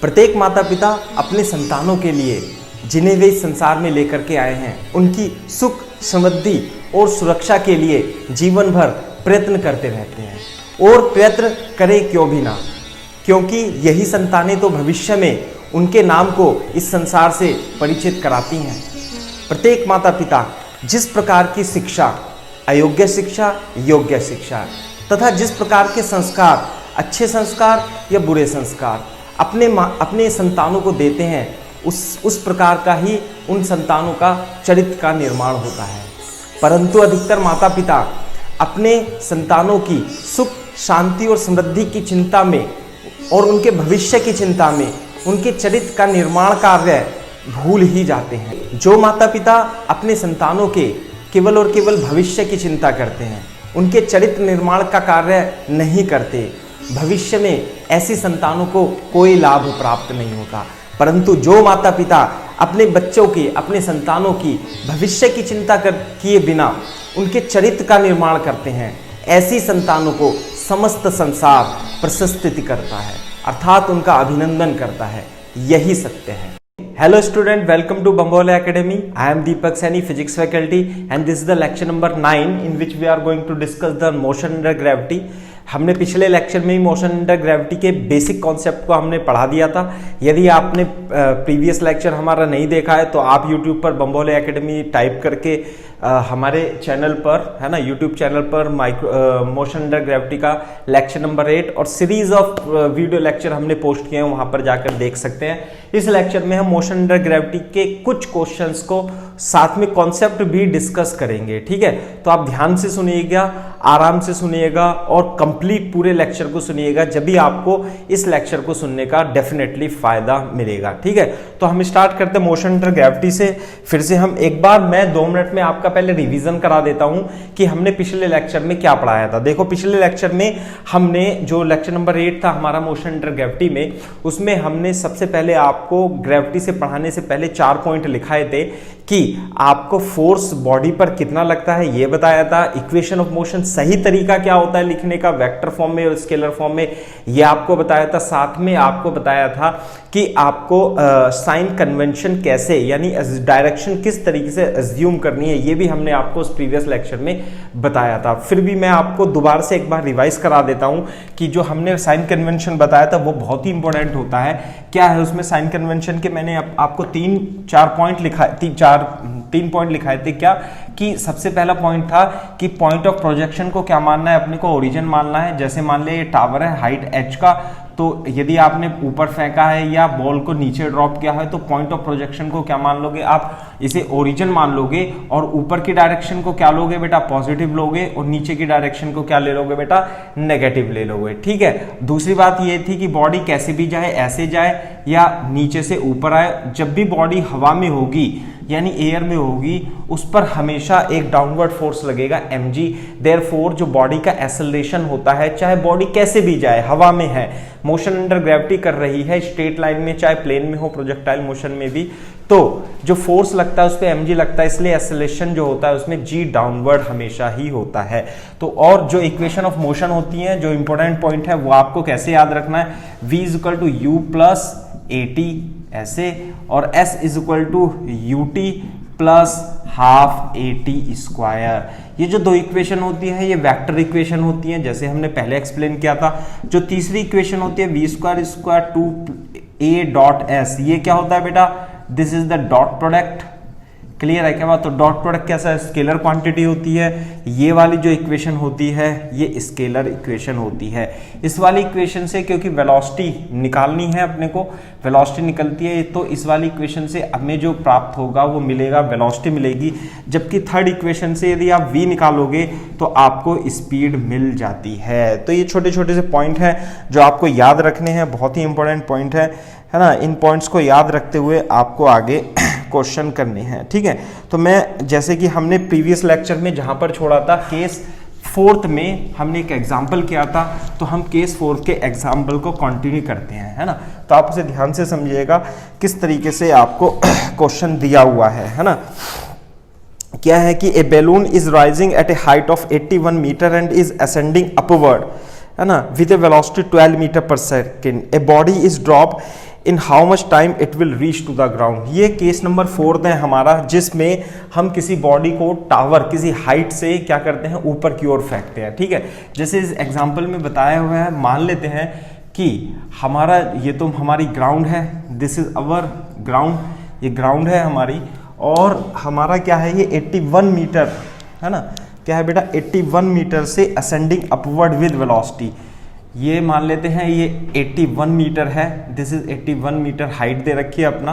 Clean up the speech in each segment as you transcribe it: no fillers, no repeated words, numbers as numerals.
प्रत्येक माता पिता अपने संतानों के लिए जिन्हें वे इस संसार में लेकर के आए हैं उनकी सुख समृद्धि और सुरक्षा के लिए जीवन भर प्रयत्न करते रहते हैं। और प्रयत्न करें क्यों भी ना, क्योंकि यही संतानें तो भविष्य में उनके नाम को इस संसार से परिचित कराती हैं। प्रत्येक माता पिता जिस प्रकार की शिक्षा, अयोग्य शिक्षा, योग्य शिक्षा तथा जिस प्रकार के संस्कार, अच्छे संस्कार या बुरे संस्कार अपने संतानों को देते हैं, उस प्रकार का ही उन संतानों का चरित्र का निर्माण होता है। परंतु अधिकतर माता पिता अपने संतानों की सुख, शांति और समृद्धि की चिंता में और उनके भविष्य की चिंता में उनके चरित्र का निर्माण कार्य भूल ही जाते हैं। जो माता पिता अपने संतानों के केवल और केवल भविष्य की चिंता करते हैं, उनके चरित्र निर्माण का कार्य नहीं करते, भविष्य में ऐसी संतानों को कोई लाभ प्राप्त नहीं होता। परंतु जो माता पिता अपने बच्चों की, अपने संतानों की भविष्य की चिंता किए बिना उनके चरित्र का निर्माण करते हैं, ऐसी संतानों को समस्त संसार प्रशस्ति करता है, अर्थात उनका अभिनंदन करता है। यही सत्य है। Hello student, welcome to Bambola Academy. I am Deepak Saini, physics faculty, and this is the lecture number 9 in which we are going to discuss the motion under gravity. हमने पिछले लेक्चर में ही मोशन अंडर ग्रेविटी के basic concept को हमने पढ़ा दिया था। यदि आपने प्रीवियस लेक्चर हमारा नहीं देखा है तो आप YouTube पर बम्बोले एकेडमी टाइप करके हमारे चैनल पर, है ना, YouTube चैनल पर मोशन अंडर ग्रेविटी का लेक्चर नंबर 8 और सीरीज ऑफ वीडियो लेक्चर हमने पोस्ट किए हैं, वहां पर जाकर देख सकते हैं। इस लेक्चर में हम मोशन अंडर ग्रेविटी के कुछ क्वेश्चंस को साथ में कॉन्सेप्ट भी डिस्कस करेंगे। ठीक है, तो आप ध्यान से सुनिएगा, आराम से सुनिएगा और कंप्लीट पूरे लेक्चर को सुनिएगा, जब भी आपको इस लेक्चर को सुनने का डेफिनेटली फायदा मिलेगा। ठीक है, तो हम स्टार्ट करते हैं मोशन अंडर ग्रेविटी से। फिर से हम एक बार मैं 2 मिनट में आपका पहले रिवीजन करा देता हूं कि हमने पिछले लेक्चर में क्या पढ़ाया था। देखो, पिछले लेक्चर में हमने जो लेक्चर नंबर 8 था हमारा मोशन अंडर ग्रेविटी में, उसमें हमने सबसे पहले आपको ग्रेविटी से पढ़ाने से पहले 4 पॉइंट लिखाए थे कि आपको फोर्स बॉडी पर कितना लगता है ये बताया था, इक्वेशन ऑफ मोशन सही तरीका क्या होता है लिखने का, वेक्टर फॉर्म में और स्केलर फॉर्म में, ये आपको बताया था। साथ में आपको बताया था कि आपको साइन कन्वेंशन कैसे, यानी डायरेक्शन किस तरीके से अज्यूम करनी है, ये भी हमने आपको उस प्रीवियस लेक्चर में बताया था। फिर भी मैं आपको दोबारा से एक बार रिवाइज करा देता हूं कि जो हमने साइन कन्वेंशन बताया था वो बहुत ही इंपॉर्टेंट होता है। क्या है उसमें साइन कन्वेंशन के, मैंने आपको 3-4 पॉइंट लिखा, 3 पॉइंट लिखाए थे। क्या कि सबसे पहला पॉइंट था कि पॉइंट ऑफ प्रोजेक्शन को क्या मानना है, अपने को ओरिजिन मानना है। जैसे मान ले ये टावर है हाइट h का, तो यदि आपने ऊपर फेंका है या बॉल को नीचे ड्रॉप किया है तो पॉइंट ऑफ प्रोजेक्शन को क्या मान लोगे आप, इसे ओरिजिन मान लोगे। और ऊपर की डायरेक्शन को क्या लोगे बेटा, पॉजिटिव लोगे, और नीचे की डायरेक्शन को क्या ले लोगे बेटा, नेगेटिव ले लोगे। ठीक है, दूसरी बात ये थी कि बॉडी कैसे भी जाए, ऐसे जाए या नीचे से ऊपर आए, जब भी बॉडी हवा में होगी यानी एयर में होगी, उस पर हमेशा एक डाउनवर्ड फोर्स लगेगा mg। देयरफॉर जो बॉडी का एक्सेलरेशन होता है, चाहे बॉडी कैसे भी जाए, हवा में है, मोशन अंडर ग्रेविटी कर रही है स्ट्रेट लाइन में, चाहे प्लेन में हो, प्रोजेक्टाइल मोशन में भी, तो जो फोर्स लगता है उस पर mg लगता है, इसलिए एक्सेलरेशन जो होता है उसमें g डाउनवर्ड हमेशा ही होता है। तो और जो इक्वेशन ऑफ मोशन होती है, जो इंपॉर्टेंट पॉइंट है वो आपको कैसे याद रखना है, v = u + at ऐसे, और s = ut + ½ at²। ये जो 2 इक्वेशन होती है ये वेक्टर इक्वेशन होती है, जैसे हमने पहले एक्सप्लेन किया था। जो तीसरी इक्वेशन होती है v² 2a.s, ये क्या होता है बेटा, this is the dot product. Clear है क्या बात? तो डॉट प्रोडक्ट कैसा है, स्केलर क्वांटिटी होती है। ये वाली जो इक्वेशन होती है ये स्केलर इक्वेशन होती है। इस वाली इक्वेशन से क्योंकि वेलोसिटी निकालनी है अपने को, वेलोसिटी निकलती है, तो इस वाली इक्वेशन से हमें जो प्राप्त होगा वो मिलेगा, वेलोसिटी मिलेगी। जबकि थर्ड इक्वेशन से यदि आप v निकालोगे तो आपको स्पीड मिल जाती है। तो ये छोटे छोटे से पॉइंट हैं जो आपको याद रखने हैं, बहुत ही इंपॉर्टेंट पॉइंट है ना। इन पॉइंट्स को याद रखते हुए आपको आगे क्वेश्चन करने हैं। ठीक है, तो मैं जैसे कि हमने प्रीवियस लेक्चर में जहां पर छोड़ा था केस 4th में हमने एक एग्जाम्पल किया था, तो हम केस 4th के एग्जाम्पल को कंटिन्यू करते हैं, है ना। तो आप उसे ध्यान से समझिएगा किस तरीके से आपको क्वेश्चन दिया हुआ है ना। क्या है कि a balloon is rising at a height of 81 metre and is ascending upward, है ना, with a velocity 12 metre per second, a body is drop in how much time it will reach to the ground. ये case number 4 है हमारा, जिसमें हम किसी body को tower किसी हाइट से क्या करते हैं, ऊपर की ओर फेंकते हैं। ठीक है, जैसे इस एग्जाम्पल में बताया हुआ है, मान लेते हैं कि हमारा ये तो हमारी ग्राउंड है, दिस इज अवर ग्राउंड, ये ग्राउंड है हमारी, और हमारा क्या है ये 81 मीटर है ना, क्या है बेटा 81 मीटर से असेंडिंग अपवर्ड विद वेलोसिटी। ये मान लेते हैं ये 81 मीटर है, दिस इज 81 मीटर हाइट दे रखी है अपना,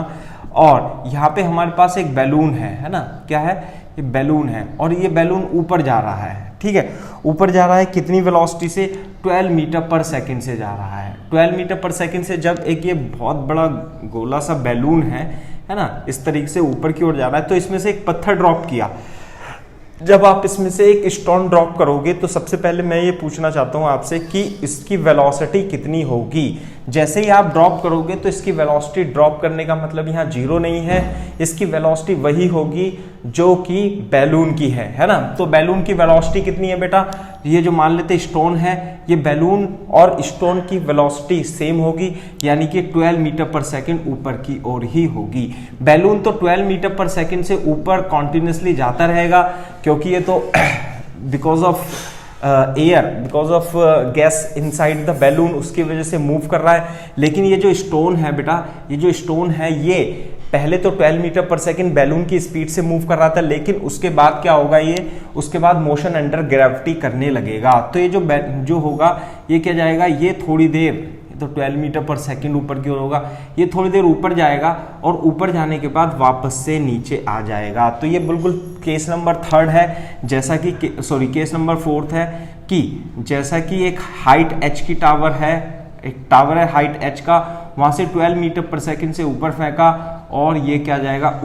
और यहाँ पे हमारे पास एक बैलून है ना, क्या है ये बैलून है, और ये बैलून ऊपर जा रहा है। ठीक है, ऊपर जा रहा है कितनी वेलोसिटी से, 12 मीटर पर सेकंड से जा रहा है। 12 मीटर पर सेकंड से जब एक ये बहुत बड़ा गोला सा बैलून है ना, इस तरीके से ऊपर की ओर जा रहा है, तो इसमें से एक पत्थर ड्रॉप किया। जब आप इसमें से एक स्टोन ड्रॉप करोगे तो सबसे पहले मैं ये पूछना चाहता हूँ आपसे कि इसकी वेलोसिटी कितनी होगी। जैसे ही आप ड्रॉप करोगे तो इसकी वेलोसिटी ड्रॉप करने का मतलब यहाँ 0 नहीं है, इसकी वेलोसिटी वही होगी जो कि बैलून की है ना। तो बैलून की वेलोसिटी कितनी है बेटा, ये जो मान लेते स्टोन है, ये बैलून और स्टोन की वेलोसिटी सेम होगी, यानी कि 12 मीटर पर सेकंड ऊपर की ओर ही होगी। बैलून तो 12 मीटर पर सेकंड से ऊपर कॉन्टिन्यूसली जाता रहेगा, क्योंकि ये तो because of air, because of gas inside the balloon, उसकी वजह से मूव कर रहा है। लेकिन ये जो स्टोन है बेटा, ये जो स्टोन है ये पहले तो 12 मीटर पर सेकंड बैलून की स्पीड से मूव कर रहा था, लेकिन उसके बाद क्या होगा, ये उसके बाद मोशन अंडर ग्रेविटी करने लगेगा। तो ये जो होगा ये क्या जाएगा, ये थोड़ी देर, तो 12 मीटर पर सेकंड ऊपर की ओर होगा, ये थोड़ी देर ऊपर जाएगा और ऊपर जाने के बाद वापस से नीचे आ जाएगा। तो ये बिल्कुल केस नंबर 3 है, जैसा कि केस नंबर 4 है कि जैसा कि एक हाइट h की टावर है, एक टावर है हाइट h का, वहां से 12 मीटर पर सेकंड से ऊपर फेंका, और ये क्या जाएगा,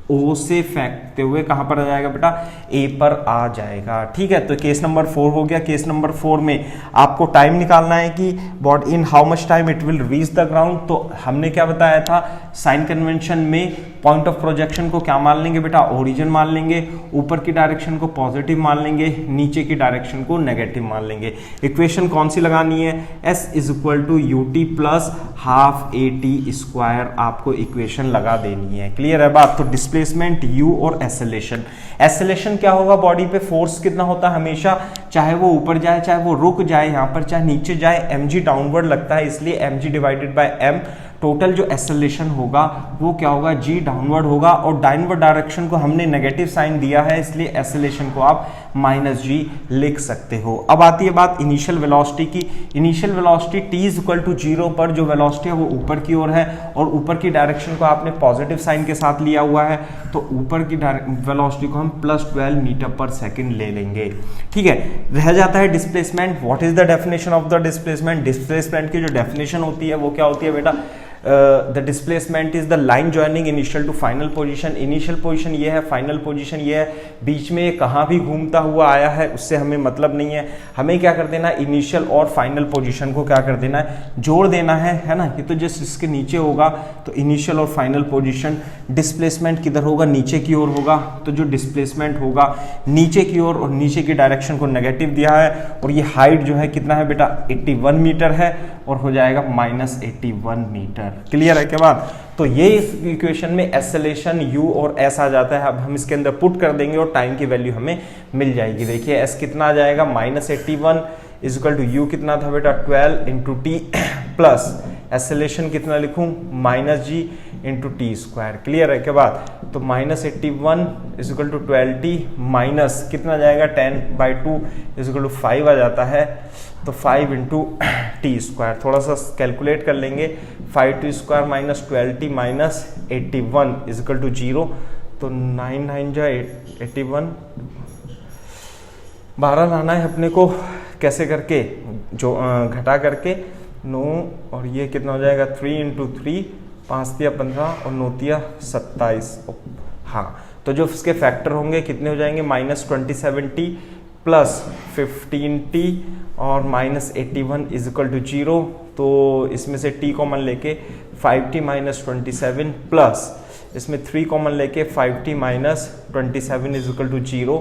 O से फेंकते हुए कहां पर आ जाएगा बेटा, A पर आ जाएगा। ठीक है, तो केस नंबर 4 हो गया। केस नंबर 4 में आपको टाइम निकालना है कि body in how much time it will reach the ground. तो हमने क्या बताया था, साइन कन्वेंशन में पॉइंट ऑफ प्रोजेक्शन को क्या मान लेंगे बेटा, ओरिजिन मान लेंगे, ऊपर की डायरेक्शन को पॉजिटिव मान लेंगे, नीचे की डायरेक्शन को नेगेटिव मान लेंगे। इक्वेशन कौन सी लगानी है, S is equal to ut plus half AT square, आपको इक्वेशन लगा देनी है। क्लियर है बात। तो डिस्प्लेसमेंट u और एसेलेशन, एसेलेशन क्या होगा, बॉडी पे फोर्स कितना होता है हमेशा, चाहे वो ऊपर जाए चाहे वो रुक जाए यहाँ पर, चाहे नीचे जाए, mg डाउनवर्ड लगता है, इसलिए mg divided by m, total जो एसेलेशन होगा वो क्या होगा, g डाउनवर्ड होगा, और डाउनवर्ड डायरेक्शन को हमने नेगेटिव साइन दिया है, इसलिए एसेलेशन को आप -g लिख सकते हो। अब आती है बात इनिशियल वेलोसिटी की। Initial velocity t is equal to 0 पर जो वेलोसिटी है वो ऊपर की ओर है, और ऊपर की डायरेक्शन को आपने पॉजिटिव साइन के साथ लिया हुआ है, तो ऊपर की वेलोसिटी को हम +12 मीटर पर सेकंड ले लेंगे। ठीक है, रह जाता है displacement. What is the definition of the displacement. Displacement की जो डेफिनेशन होती है वो क्या होती है बेटा, the displacement is the line joining initial to final position. Initial position ये है, फाइनल पोजीशन ये है, बीच में ये कहाँ भी घूमता हुआ आया है उससे हमें मतलब नहीं है, हमें क्या कर देना है, इनिशियल और फाइनल पोजीशन को क्या कर देना है, जोड़ देना है ना। ये तो जस्ट इसके नीचे होगा, तो इनिशियल और फाइनल पोजीशन। डिस्प्लेसमेंट किधर होगा, नीचे की ओर होगा, तो जो डिस्प्लेसमेंट होगा नीचे की ओर, और नीचे की डायरेक्शन को नेगेटिव दिया है, और ये हाइट जो है कितना है बेटा, 81 मीटर है, और हो जाएगा -81 मीटर। क्लियर है क्या बात। तो ये इस इक्वेशन में एसेलेशन u और s आ जाता है। अब हम इसके अंदर पुट कर देंगे और टाइम की वैल्यू हमें मिल जाएगी। देखिए s कितना आ जाएगा, -81 इज इक्वल टू u कितना था बेटा, 12 इंटू टी, प्लस एसेलेशन कितना लिखूं, -g into t square. Clear है क्या बात। तो -81 is equal to 12t minus कितना जाएगा, 10/2 इज इक्वल टू 5 आ जाता है, तो 5 इंटू टी स्क्वायर। थोड़ा सा कैलकुलेट कर लेंगे, 5t square minus 12t minus 81 is equal to 0, तो 9 जा 81, 12 लाना है अपने को, कैसे करके, जो घटा करके 9, और ये कितना हो जाएगा, 3 इंटू 3, 5 तिया 15 और 9 तिया 27। हाँ, तो जो इसके फैक्टर होंगे कितने हो जाएंगे, -27t प्लस 15t और -81 इज इक्वल टू 0। तो इसमें से t कॉमन लेके 5t माइनस 27 प्लस इसमें 3 कॉमन लेके 5t minus 27 is equal to 0।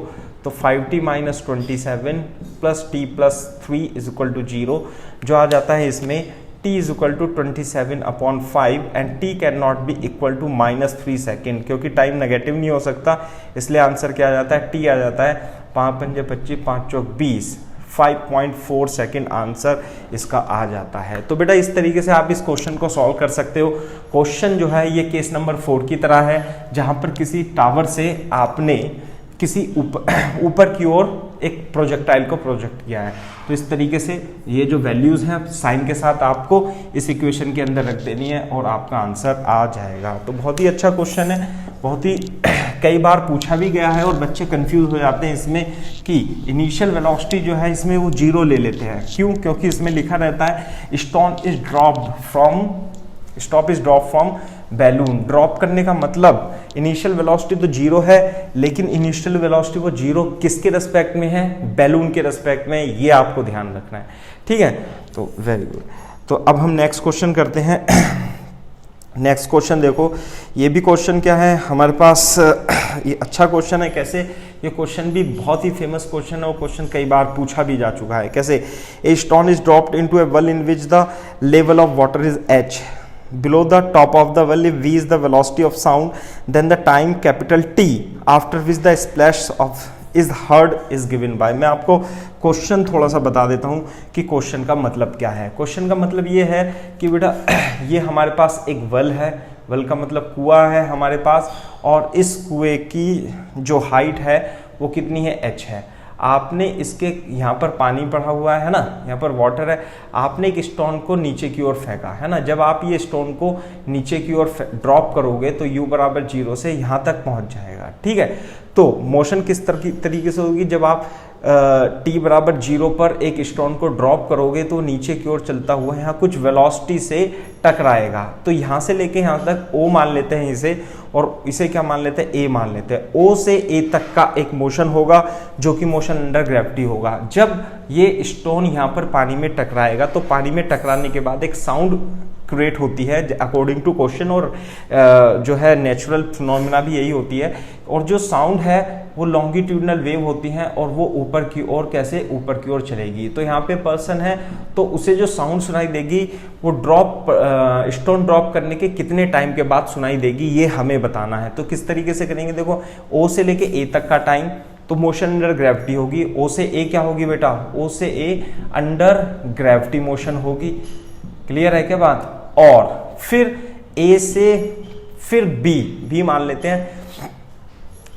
तो 5t minus 27 plus t plus 3 is equal to 0, जो आ जाता है इसमें t is equal to 27/5 and t can not be equal to -3 second, क्योंकि टाइम नेगेटिव नहीं हो सकता, इसलिए आंसर क्या आ जाता है, t आ जाता है 5 पंजे 25, 5 चौक 20, 5.4 सेकेंड आंसर इसका आ जाता है। तो बेटा इस तरीके से आप इस क्वेश्चन को सॉल्व कर सकते हो। क्वेश्चन जो है ये केस नंबर 4 की तरह है, जहां पर किसी टावर से आपने किसी ऊपर की ओर एक प्रोजेक्टाइल को प्रोजेक्ट किया है। तो इस तरीके से ये जो वैल्यूज हैं साइन के साथ आपको इस इक्वेशन के अंदर रख देनी है और आपका आंसर आ जाएगा। तो बहुत ही अच्छा क्वेश्चन है, बहुत ही कई बार पूछा भी गया है और बच्चे कंफ्यूज हो जाते हैं इसमें कि इनिशियल वेलोसिटी जो है इसमें वो 0 ले लेते हैं। क्यों? क्योंकि इसमें लिखा रहता है stop is drop from balloon. Drop करने का मतलब इनिशियल वेलोसिटी तो 0 है, लेकिन इनिशियल वेलोसिटी वो 0 किसके रेस्पेक्ट में है? बैलून के रेस्पेक्ट में। ये आपको ध्यान रखना है, ठीक है। तो वेरी गुड। तो अब हम नेक्स्ट क्वेश्चन करते हैं। नेक्स्ट क्वेश्चन देखो, ये भी क्वेश्चन क्या है हमारे पास, ये अच्छा क्वेश्चन है। कैसे? ये क्वेश्चन भी बहुत ही फेमस क्वेश्चन है और क्वेश्चन कई बार पूछा भी जा चुका है। कैसे? A stone is dropped into A well in which the level of water is h. Below the top of the well, if v is the velocity of sound, then the time capital T after which the splash of is heard is given by. मैं आपको question थोड़ा सा बता देता हूँ कि question का मतलब क्या है। क्वेश्चन का मतलब ये है कि बेटा ये हमारे पास एक वेल है, वेल का मतलब कुआं है हमारे पास, और इस कुएं की जो हाइट है वो कितनी है? h है। आपने इसके यहाँ पर पानी पड़ा हुआ है ना, यहाँ पर वाटर है, आपने एक स्टोन को नीचे की ओर फेंका है ना। जब आप ये स्टोन को नीचे की ओर ड्रॉप करोगे तो u बराबर 0 से यहाँ तक पहुँच जाएगा, ठीक है। तो मोशन किस तरीके से होगी? जब आप t बराबर 0 पर एक स्टोन को ड्रॉप करोगे तो नीचे की ओर चलता हुआ यहाँ कुछ वेलोसिटी से टकराएगा। तो यहाँ से लेके यहाँ तक o मान लेते हैं इसे, और इसे क्या मान लेते हैं? a मान लेते हैं। o से a तक का एक मोशन होगा जो कि मोशन अंडर ग्रेविटी होगा। जब ये स्टोन यहाँ पर पानी में टकराएगा तो पानी में टकराने के बाद एक साउंड क्रिएट होती है अकॉर्डिंग टू क्वेश्चन, और जो है नेचुरल फिनोमेना भी यही होती है। और जो साउंड है वो लॉन्गिट्यूडनल वेव होती हैं और वो ऊपर की ओर, कैसे? ऊपर की ओर चलेगी। तो यहाँ पे पर्सन है तो उसे जो साउंड सुनाई देगी वो स्टोन ड्रॉप करने के कितने टाइम के बाद सुनाई देगी, ये हमें बताना है। तो किस तरीके से करेंगे? देखो, ओ से लेके ए तक का टाइम तो मोशन अंडर ग्रेविटी होगी। ओ से ए क्या होगी बेटा? ओ से ए अंडर ग्रेविटी मोशन होगी। क्लियर है क्या बात? और फिर ए से फिर बी मान लेते हैं।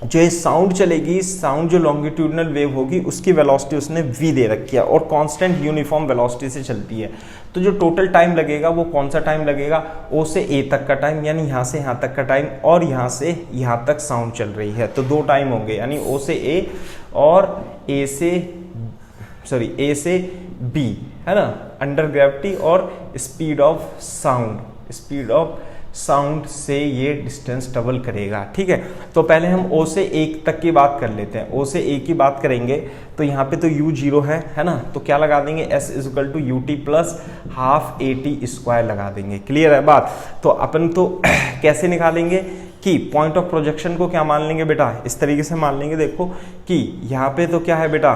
जो ये साउंड चलेगी, साउंड जो लॉन्गिट्यूडनल वेव होगी उसकी वेलोसिटी उसने v दे रखी है और कांस्टेंट यूनिफॉर्म वेलोसिटी से चलती है। तो जो टोटल टाइम लगेगा वो कौन सा टाइम लगेगा? o से a तक का टाइम, यानी यहाँ से यहाँ तक का टाइम, और यहाँ से यहाँ तक साउंड चल रही है तो 2 टाइम होंगे, यानी o से a और a से b, है ना, अंडर ग्रेविटी और स्पीड ऑफ साउंड से ये डिस्टेंस ट्रेवल करेगा, ठीक है। तो पहले हम O से 1 तक की बात कर लेते हैं। O से 1 की बात करेंगे तो यहाँ पे तो U 0 है ना, तो क्या लगा देंगे? S equal to ut plus half at² लगा देंगे। क्लियर है बात? तो अपन तो कैसे निकालेंगे कि पॉइंट ऑफ प्रोजेक्शन को क्या मान लेंगे बेटा? इस तरीके से मान लेंगे, देखो कि यहाँ पे तो क्या है बेटा,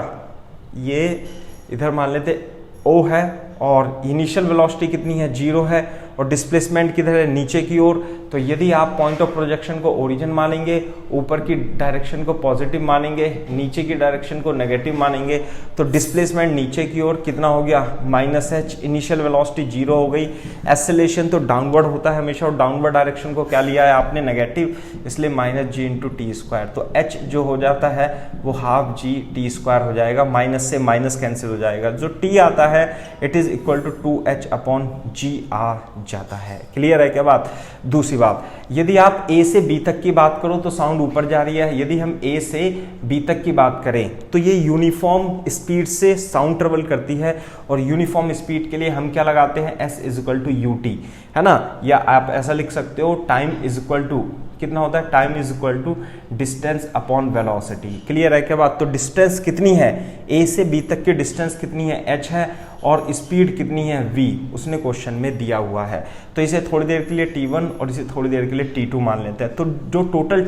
ये इधर मान लेते O है और इनिशियल वेलोसिटी कितनी है? 0 है, और डिस्प्लेसमेंट किधर है? नीचे की ओर। तो यदि आप पॉइंट ऑफ प्रोजेक्शन को ओरिजिन मानेंगे, ऊपर की डायरेक्शन को पॉजिटिव मानेंगे, नीचे की डायरेक्शन को नेगेटिव मानेंगे, तो डिस्प्लेसमेंट नीचे की ओर कितना हो गया? -h। इनिशियल वेलोसिटी 0 हो गई। एक्सेलरेशन तो डाउनवर्ड होता है हमेशा, और डाउनवर्ड डायरेक्शन को क्या लिया है आपने? नेगेटिव, इसलिए -g/t²। तो h जो हो जाता है वो हाफ g/t² हो जाएगा, माइनस से माइनस कैंसिल हो जाएगा। जो t आता है it is equal to 2h/g आ जाता है। क्लियर है क्या बात? दूसरी बात, यदि आप A से B तक की बात करो तो साउंड ऊपर जा रही है। यदि हम A से B तक की बात करें तो ये यूनिफॉर्म स्पीड से साउंड ट्रेवल करती है, और यूनिफॉर्म स्पीड के लिए हम क्या लगाते हैं? S इक्वल टू ut, है ना, या आप ऐसा लिख सकते हो टाइम इज इक्वल टू, कितना होता है? Time is equal to distance upon velocity. Clear है क्या बात? तो डिस्टेंस कितनी है? A से B तक की डिस्टेंस कितनी है? h है, और स्पीड कितनी है? v, उसने क्वेश्चन में दिया हुआ है। तो इसे थोड़ी देर के लिए t1 और इसे थोड़ी देर के लिए t2 मान लेते हैं। तो जो टोटल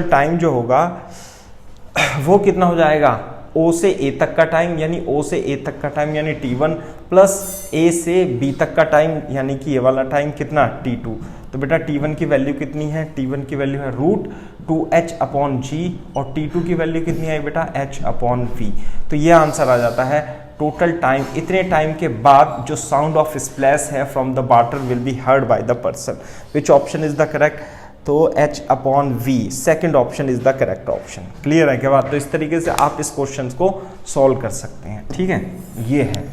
टाइम जो होगा वो कितना हो जाएगा, O से A तक का टाइम यानी O से A तक का टाइम यानी T1 प्लस A से B तक का टाइम यानी कि ये वाला टाइम कितना T2। तो बेटा T1 की वैल्यू कितनी है, T1 की वैल्यू है √2h/g और T2 की वैल्यू कितनी है बेटा h/v। तो ये आंसर आ जाता है टोटल टाइम, इतने टाइम के बाद जो साउंड ऑफ स्प्लैश है from the water will be heard by the person. Which option is the correct, तो h/v second option is the correct option. Clear है क्या बात। तो इस तरीके से आप इस क्वेश्चन को सॉल्व कर सकते हैं, ठीक है। ये है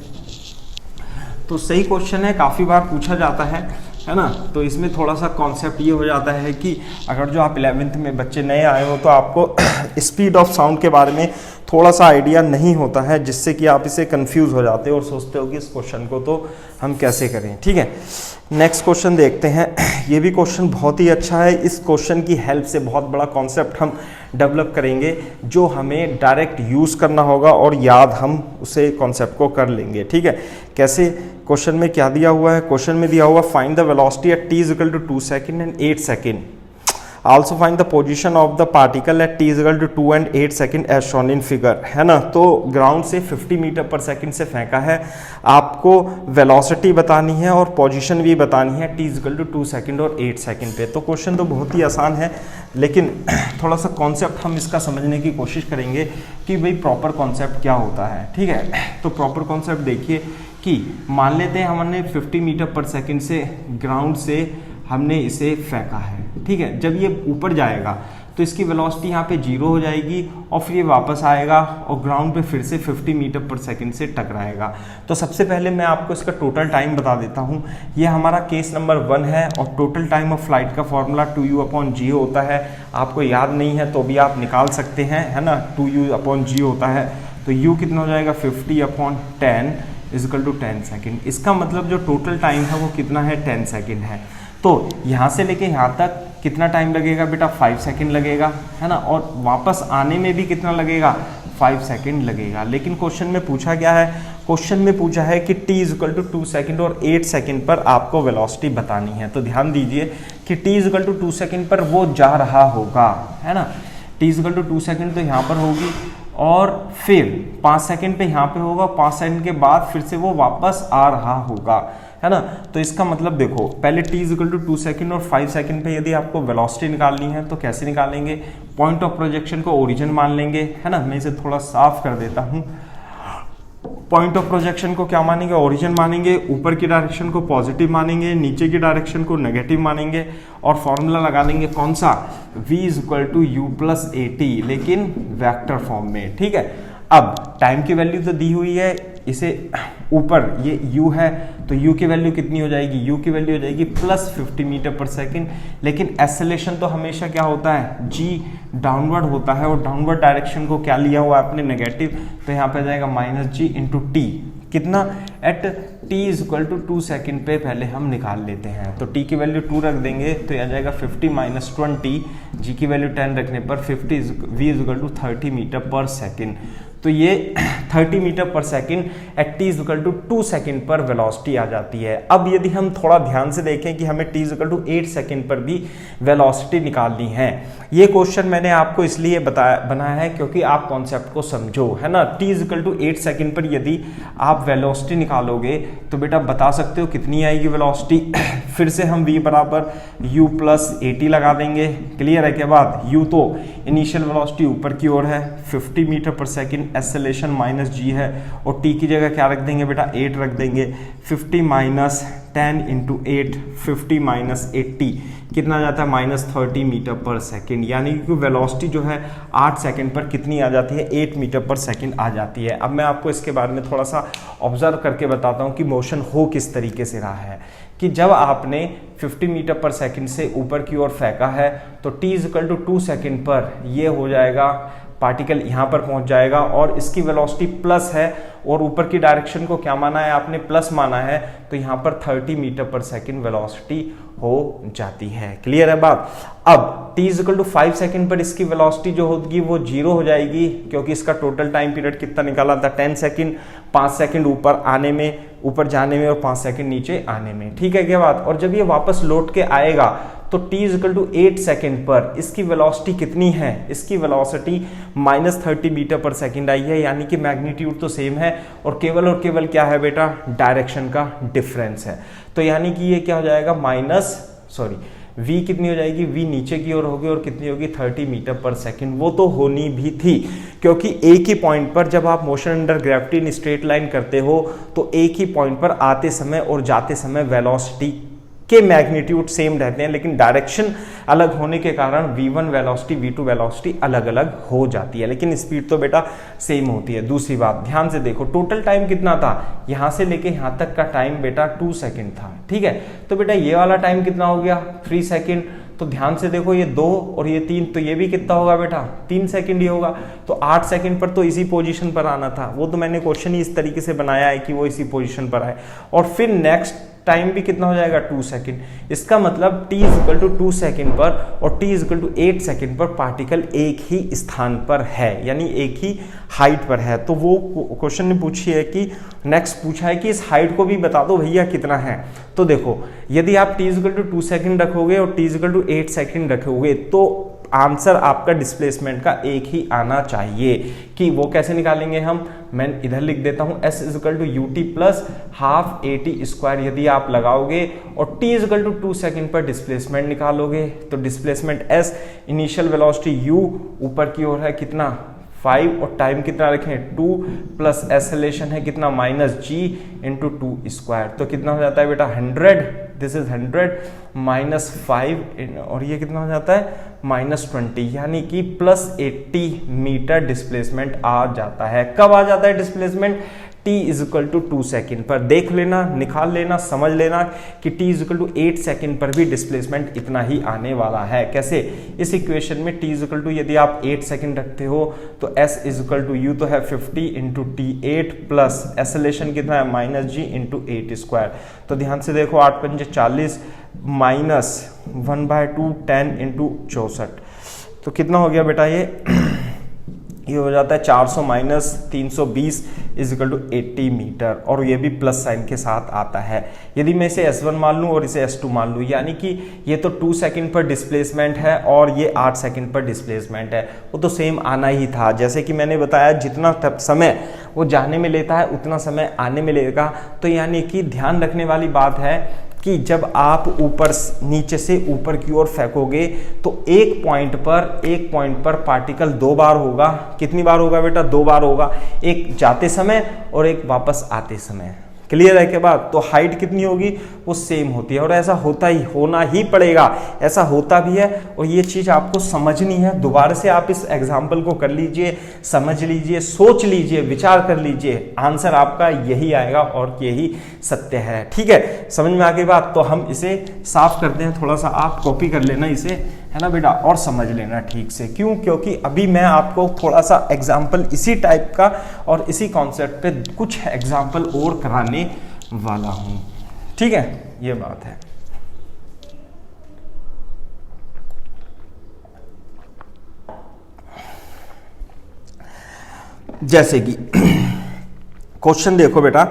तो सही क्वेश्चन है, काफ़ी बार पूछा जाता है ना। तो इसमें थोड़ा सा कॉन्सेप्ट ये हो जाता है कि अगर जो आप 11th में बच्चे नए आए हो तो आपको स्पीड ऑफ साउंड के बारे में थोड़ा सा आइडिया नहीं होता है, जिससे कि आप इसे कंफ्यूज हो जाते हो और सोचते हो कि इस क्वेश्चन को तो हम कैसे करें, ठीक है। नेक्स्ट क्वेश्चन देखते हैं। ये भी क्वेश्चन बहुत ही अच्छा है। इस क्वेश्चन की हेल्प से बहुत बड़ा कॉन्सेप्ट हम डेवलप करेंगे जो हमें डायरेक्ट यूज़ करना होगा और याद हम उसे कॉन्सेप्ट को कर लेंगे, ठीक है। कैसे, क्वेश्चन में क्या दिया हुआ है, क्वेश्चन में दिया हुआ find the velocity at t = 2 second and 8 second. Also find the position of the particle at t = 2 and 8 second as shown in figure, है ना। तो ग्राउंड से 50 मीटर पर सेकंड से फेंका है, आपको वेलोसिटी बतानी है और पोजीशन भी बतानी है t = 2 सेकंड और 8 सेकंड पे। तो क्वेश्चन तो बहुत ही आसान है, लेकिन थोड़ा सा कॉन्सेप्ट हम इसका समझने की कोशिश करेंगे कि भाई प्रॉपर कॉन्सेप्ट क्या होता है, ठीक है। तो प्रॉपर कॉन्सेप्ट देखिए कि मान लेते हैं हमने 50 मीटर पर सेकंड से ग्राउंड से हमने इसे फेंका है, ठीक है। जब ये ऊपर जाएगा तो इसकी वेलोसिटी यहाँ पे 0 हो जाएगी और फिर ये वापस आएगा और ग्राउंड पे फिर से 50 मीटर पर सेकंड से टकराएगा। तो सबसे पहले मैं आपको इसका टोटल टाइम बता देता हूँ। ये हमारा केस नंबर 1 है और टोटल टाइम ऑफ फ्लाइट का फॉर्मूला 2u/g होता है। आपको याद नहीं है तो भी आप निकाल सकते हैं, है ना। 2u/g होता है, तो u कितना हो जाएगा 50/10 = 10 सेकेंड। इसका मतलब जो टोटल टाइम है वो कितना है 10 सेकेंड है। तो यहाँ से लेके यहाँ तक कितना टाइम लगेगा बेटा 5 सेकेंड लगेगा, है ना। और वापस आने में भी कितना लगेगा 5 सेकेंड लगेगा। लेकिन क्वेश्चन में पूछा क्या है, क्वेश्चन में पूछा है कि t = 2 सेकेंड और 8 सेकेंड पर आपको वेलोसिटी बतानी है। तो ध्यान दीजिए कि t = 2 सेकेंड पर वो जा रहा होगा, है ना। t = 2 सेकेंड तो यहाँ पर होगी और फिर 5 सेकेंड पे यहाँ पे होगा, 5 सेकेंड के बाद फिर से वो वापस आ रहा होगा, है ना। तो इसका मतलब देखो, पहले t = 2 सेकेंड और 5 सेकेंड पे यदि आपको वेलोसिटी निकालनी है तो कैसे निकालेंगे, पॉइंट ऑफ प्रोजेक्शन को ओरिजिन मान लेंगे, है ना। मैं इसे थोड़ा साफ कर देता हूँ। पॉइंट ऑफ प्रोजेक्शन को क्या मानेंगे, ओरिजिन मानेंगे, ऊपर की डायरेक्शन को पॉजिटिव मानेंगे, नीचे की डायरेक्शन को नेगेटिव मानेंगे और फॉर्मूला लगा देंगे कौन सा, v = u + at, लेकिन वेक्टर फॉर्म में, ठीक है। अब टाइम की वैल्यू तो दी हुई है, इसे ऊपर ये u है तो u की वैल्यू कितनी हो जाएगी, u की वैल्यू हो जाएगी +50 मीटर पर सेकेंड। लेकिन एक्सेलरेशन तो हमेशा क्या होता है, g डाउनवर्ड होता है और डाउनवर्ड डायरेक्शन को क्या लिया हुआ है आपने, नेगेटिव। तो यहाँ पे जाएगा -g × t, कितना एट t = 2 सेकेंड पे पहले हम निकाल लेते हैं। तो t की वैल्यू 2 रख देंगे तो यह जाएगा 50 - 20, g की वैल्यू 10 रखने पर 50 v = 30 मीटर पर सेकेंड। तो ये 30 metre per second eight t = 2 second पर वेलोसिटी आ जाती है। अब यदि हम थोड़ा ध्यान से देखें कि हमें t = 8 सेकेंड पर भी वेलोसिटी निकालनी है, ये क्वेश्चन मैंने आपको इसलिए बनाया है क्योंकि आप कॉन्सेप्ट को समझो, है ना। t = 8 सेकेंड पर यदि आप वेलोसिटी निकालोगे तो बेटा बता सकते हो कितनी आएगी वेलोसिटी। फिर से हम v = u + at लगा देंगे। क्लियर है क्या बात। u तो इनिशियल वेलोसिटी ऊपर की ओर है, 50 metre per second, acceleration -g है और t की जगह क्या रख देंगे बेटा 8 रख देंगे। 50 - 10 × 8, 50 - 80 कितना जाता है -30 मीटर पर सेकेंड। यानी कि वेलोसिटी जो है 8 सेकेंड पर कितनी आ जाती है, 8 मीटर पर सेकेंड आ जाती है। अब मैं आपको इसके बारे में थोड़ा सा ऑब्जर्व करके बताता हूँ कि मोशन हो किस तरीके से रहा है। कि जब आपने 50 मीटर पर सेकेंड से ऊपर की ओर फेंका है तो t = 2 सेकेंड पर ये हो जाएगा, पार्टिकल यहाँ पर पहुँच जाएगा और इसकी वेलोसिटी प्लस है और ऊपर की डायरेक्शन को क्या माना है आपने, प्लस माना है। तो यहाँ पर 30 मीटर पर सेकेंड वेलोसिटी हो जाती है। क्लियर है बात। अब t = 5 सेकेंड पर इसकी वेलोसिटी जो होगी वो 0 हो जाएगी क्योंकि इसका टोटल टाइम पीरियड कितना निकाला था 10 सेकेंड, 5 सेकेंड ऊपर आने में, ऊपर जाने में और 5 सेकेंड नीचे आने में, ठीक है क्या बात। और जब ये वापस लौट के आएगा तो t इक्वल टू 8 सेकेंड पर इसकी वेलोसिटी कितनी है, इसकी velocity -30 metre per second I है, यानी कि मैग्नीट्यूड तो सेम है और केवल क्या है बेटा, डायरेक्शन का डिफरेंस है। तो यानी कि ये क्या हो जाएगा, v कितनी हो जाएगी, v नीचे की ओर होगी और कितनी होगी 30 मीटर पर सेकंड। वो तो होनी भी थी, क्योंकि एक ही पॉइंट पर जब आप motion under gravity in straight line करते हो तो एक ही पॉइंट पर आते समय और जाते समय वेलोसिटी के मैग्नीट्यूड सेम रहते हैं, लेकिन डायरेक्शन अलग होने के कारण v1 वेलोसिटी v2 वेलोसिटी अलग अलग हो जाती है, लेकिन स्पीड तो बेटा सेम होती है। दूसरी बात ध्यान से देखो, टोटल टाइम कितना था, यहां से लेके यहां तक का टाइम बेटा 2 सेकेंड था, ठीक है। तो बेटा ये वाला टाइम कितना हो गया, 3 सेकेंड। तो ध्यान से देखो, ये 2 और ये 3, तो ये भी कितना होगा बेटा, 3 सेकंड ही होगा। तो 8 सेकंड पर तो इसी पोजीशन पर आना था, वो तो मैंने क्वेश्चन ही इस तरीके से बनाया है कि वो इसी पोजीशन पर आए। और फिर नेक्स्ट टाइम भी कितना हो जाएगा, 2 सेकंड। इसका मतलब t इक्वल टू 2 सेकंड पर और t इक्वल टू 8 सेकंड पर पार्टिकल एक ही स्थान पर है, यानी एक ही हाइट पर है। तो वो क्वेश्चन ने पूछी है कि नेक्स्ट पूछा है कि इस हाइट को भी बता दो भैया कितना है। तो देखो, यदि आप t इक्वल टू 2 सेकंड रखोगे और t इक्वल टू 8 सेकंड रखोगे तो आंसर आपका डिस्प्लेसमेंट का एक ही आना चाहिए। कि वो कैसे निकालेंगे हम, मैं इधर लिख देता हूं, s equal to ut plus half at square यदि आप लगाओगे और t इक्वल टू 2 सेकंड पर डिस्प्लेसमेंट निकालोगे तो displacement s, initial velocity u ऊपर की ओर है कितना 5 और टाइम कितना रखें 2 प्लस एक्सेलरेशन है कितना -g इंटू 2 स्क्वायर। तो कितना हो जाता है बेटा 100, दिस इज 100 -5 और ये कितना हो जाता है -20, यानी कि +80 मीटर डिस्प्लेसमेंट आ जाता है। कब आ जाता है displacement, t is equal to 2 second पर। देख लेना, निकाल लेना, समझ लेना कि t is equal to 8 second पर भी डिस्प्लेसमेंट इतना ही आने वाला है। कैसे, इस इक्वेशन में t इज इक्वल टू यदि आप 8 सेकेंड रखते हो तो s is equal to u तो है 50 इंटू टी 8 प्लस एक्सेलरेशन कितना है -g इंटू 8 स्क्वायर। तो ध्यान से देखो, 8 पंजे 40 -1/2 10 इंटू 64, तो कितना हो गया बेटा ये हो जाता है 400 minus 320 is equal to 80 metre, और ये भी प्लस साइन के साथ आता है। यदि मैं इसे S1 मान लूँ और इसे S2 मान लूँ, यानी कि ये तो 2 सेकंड पर डिस्प्लेसमेंट है और ये 8 सेकंड पर डिस्प्लेसमेंट है, वो तो सेम आना ही था। जैसे कि मैंने बताया, जितना समय वो जाने में लेता है उतना समय आने में लेगा। तो यानी कि ध्यान रखने वाली बात है कि जब आप ऊपर नीचे से ऊपर की ओर फेंकोगे तो एक पॉइंट पर पार्टिकल 2 बार होगा। कितनी बार होगा बेटा, 2 बार होगा, एक जाते समय और एक वापस आते समय। क्लियर है के बाद, तो हाइट कितनी होगी, वो सेम होती है और ऐसा होना ही पड़ेगा, ऐसा होता भी है। और ये चीज आपको समझनी है। दोबारा से आप इस एग्जाम्पल को कर लीजिए, समझ लीजिए, सोच लीजिए, विचार कर लीजिए, आंसर आपका यही आएगा और यही सत्य है। ठीक है, समझ में आ गई बात। तो हम इसे साफ करते हैं, थोड़ा सा आप कॉपी कर लेना इसे, है ना बेटा, और समझ लेना ठीक से। क्यों, क्योंकि अभी मैं आपको थोड़ा सा एग्जाम्पल इसी टाइप का और इसी कॉन्सेप्ट पे कुछ एग्जाम्पल और कराने वाला हूं। ठीक है, ये बात है। जैसे कि क्वेश्चन देखो बेटा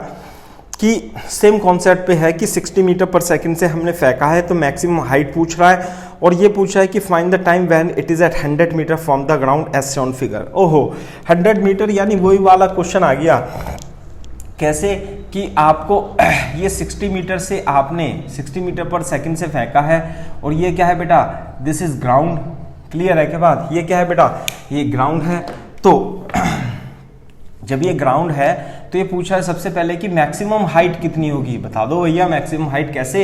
कि सेम कॉन्सेप्ट पे है कि 60 मीटर पर सेकंड से हमने फेंका है, तो मैक्सिमम हाइट पूछ रहा है और ये पूछ रहा है कि find the time when it is at 100 metre from the ground as shown figure. ओहो, 100 मीटर, यानी वही वाला क्वेश्चन आ गया। कैसे कि आपको ये 60 मीटर से आपने 60 मीटर पर सेकंड से फेंका है और ये क्या है बेटा, दिस इज ग्राउंड। क्लियर है के बाद, ये क्या है बेटा, ये ग्राउंड है। तो जब ये ग्राउंड है तो ये पूछा है सबसे पहले कि मैक्सिमम हाइट कितनी होगी। बता दो भैया मैक्सिमम हाइट कैसे,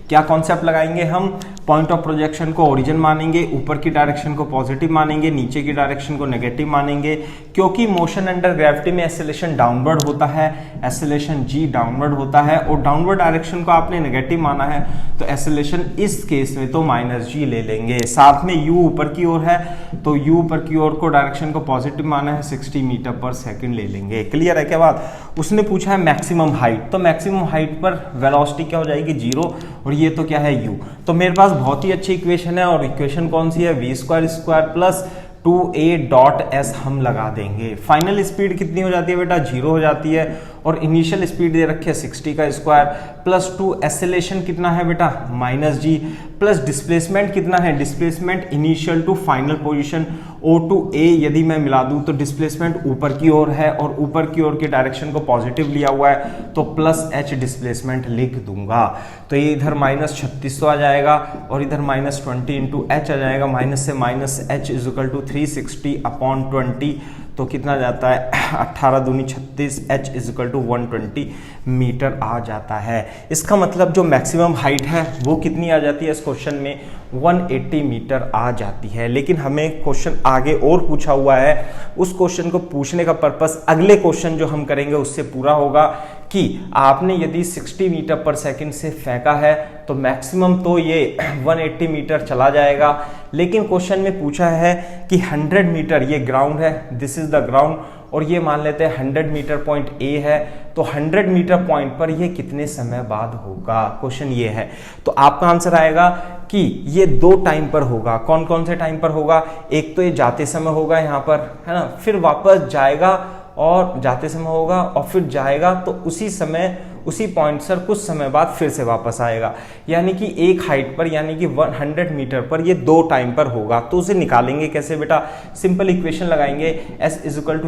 क्या कॉन्सेप्ट लगाएंगे हम, पॉइंट ऑफ प्रोजेक्शन को ओरिजिन मानेंगे, ऊपर की डायरेक्शन को पॉजिटिव मानेंगे, नीचे की डायरेक्शन को नेगेटिव मानेंगे। क्योंकि मोशन अंडर ग्रेविटी में एक्सेलरेशन डाउनवर्ड होता है, एक्सेलरेशन g डाउनवर्ड होता है और डाउनवर्ड डायरेक्शन को आपने नेगेटिव माना है, तो एक्सेलरेशन इस केस में तो -g ले लेंगे। साथ में u ऊपर की ओर है तो u ऊपर की ओर को डायरेक्शन को पॉजिटिव माना है, 60 मीटर पर सेकेंड ले लेंगे। क्लियर है क्या बात। उसने पूछा है मैक्सिमम हाइट, तो मैक्सिमम हाइट पर वेलोसिटी क्या हो जाएगी 0, और ये तो क्या है u। तो मेरे पास बहुत ही अच्छी इक्वेशन है, और इक्वेशन कौन सी है, v² प्लस 2a.s हम लगा देंगे। फाइनल स्पीड कितनी हो जाती है बेटा, 0 हो जाती है, और इनिशियल स्पीड दे रखी है 60 का स्क्वायर प्लस 2, एक्सेलरेशन कितना है बेटा -g प्लस डिस्प्लेसमेंट कितना है, displacement initial to final position O to A यदि मैं मिला दूं तो डिस्प्लेसमेंट ऊपर की ओर है और ऊपर की ओर के डायरेक्शन को पॉजिटिव लिया हुआ है तो प्लस H डिस्प्लेसमेंट लिख दूंगा। तो ये इधर -3600 आ जाएगा और इधर -20 इंटू H आ जाएगा, माइनस से minus H is equal to 360/20 तो कितना जाता है 18 दूनी 36, H is equal to 120 metre आ जाता है। इसका मतलब जो मैक्सिमम हाइट है वो कितनी आ जाती है इस क्वेश्चन में, 180 मीटर आ जाती है। लेकिन हमें क्वेश्चन आगे और पूछा हुआ है, उस क्वेश्चन को पूछने का पर्पस अगले क्वेश्चन जो हम करेंगे उससे पूरा होगा कि आपने यदि 60 मीटर पर सेकंड से फेंका है तो मैक्सिमम तो ये 180 मीटर चला जाएगा। लेकिन क्वेश्चन में पूछा है कि 100 मीटर ये ग्राउंड है, दिस इज द ग्राउंड, और ये मान लेते हैं 100 मीटर पॉइंट ए है, तो 100 मीटर पॉइंट पर ये कितने समय बाद होगा, क्वेश्चन ये है। तो आपका आंसर आएगा कि ये 2 टाइम पर होगा। कौन कौन से टाइम पर होगा, एक तो ये जाते समय होगा यहाँ पर, है ना, फिर वापस जाएगा और जाते समय होगा और फिर जाएगा तो उसी समय उसी पॉइंट से कुछ समय बाद फिर से वापस आएगा, यानी कि एक हाइट पर यानी कि 100 मीटर पर ये 2 टाइम पर होगा। तो उसे निकालेंगे कैसे बेटा, सिंपल इक्वेशन लगाएंगे, S is equal to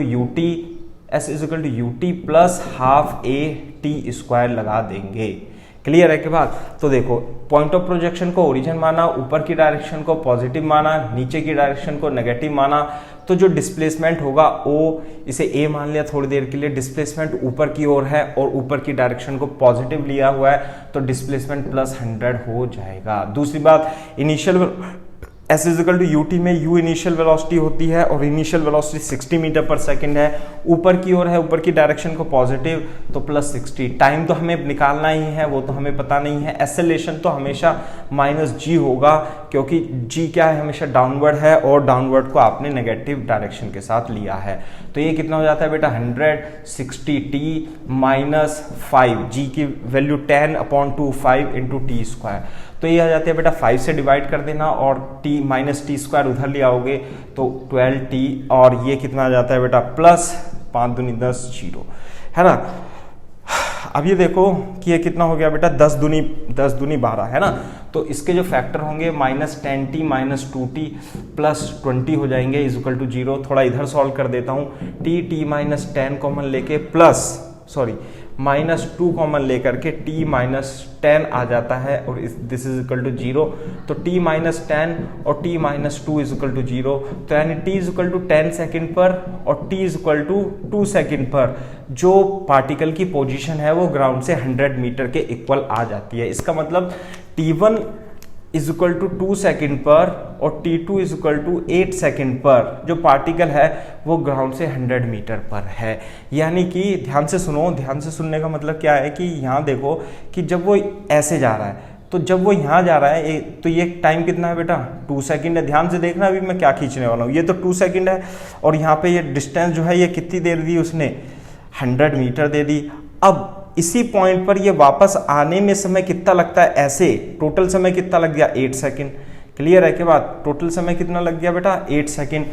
UT plus half A T square लगा देंगे। क्लियर है के बाद, तो देखो पॉइंट ऑफ प्रोजेक्शन को ओरिजिन माना, ऊपर की डायरेक्शन को पॉजिटिव माना, नीचे की डायरेक्शन को नेगेटिव माना, तो जो डिस्प्लेसमेंट होगा O, इसे A मान लिया थोड़ी देर के लिए, डिस्प्लेसमेंट ऊपर की ओर है और ऊपर की डायरेक्शन को पॉजिटिव लिया हुआ है तो डिस्प्लेसमेंट प्लस 100 हो जाएगा। दूसरी बात, initial S is equal to UT में U इनिशियल वेलोसिटी होती है और इनिशियल वेलोसिटी 60 मीटर पर सेकंड है, ऊपर की ओर है, ऊपर की डायरेक्शन को पॉजिटिव तो प्लस 60। टाइम तो हमें निकालना ही है, वो तो हमें पता नहीं है। एक्सेलरेशन तो हमेशा -g होगा क्योंकि g क्या है, हमेशा डाउनवर्ड है और डाउनवर्ड को आपने नेगेटिव डायरेक्शन के साथ लिया है। तो ये कितना हो जाता है बेटा 160t माइनस 5, g की वैल्यू 10/2 5 इंटू टी स्क्वायर, तो ये आ जाते हैं बेटा 5 से डिवाइड कर देना और t माइनस टी स्क्वायर उधर ले आओगे तो 12t, और ये कितना आ जाता है बेटा प्लस 5 दूनी 10 0, है ना। अब ये देखो कि ये कितना हो गया बेटा 10 दूनी 12, है ना। तो इसके जो फैक्टर होंगे -10t माइनस 2t प्लस 20 हो जाएंगे इज इक्वल टू 0। थोड़ा इधर सॉल्व कर देता हूँ, t माइनस 10 कॉमन लेके -2 कॉमन लेकर के t माइनस 10 आ जाता है और दिस इज इक्वल टू 0। तो t माइनस 10 और t minus 2 is equal to 0, तो यानी t is equal to 10 second पर और t is equal to 2 second पर जो पार्टिकल की पोजीशन है वो ग्राउंड से 100 मीटर के इक्वल आ जाती है। इसका मतलब t1 is equal to 2 second पर और t2 is equal to 8 second पर जो पार्टिकल है वो ग्राउंड से 100 मीटर पर है। यानी कि ध्यान से सुनो, ध्यान से सुनने का मतलब क्या है कि यहाँ देखो कि जब वो ऐसे जा रहा है तो जब वो यहाँ जा रहा है तो ये टाइम कितना है बेटा 2 सेकेंड है। ध्यान से देखना अभी मैं क्या खींचने वाला हूँ, ये तो 2 सेकेंड है और यहाँ पे ये डिस्टेंस जो है ये कितनी देर दी उसने 100 मीटर दे दी। अब इसी पॉइंट पर ये वापस आने में समय कितना लगता है, ऐसे टोटल समय कितना लग गया 8 सेकेंड। क्लियर है के बाद, टोटल समय कितना लग गया बेटा 8 सेकेंड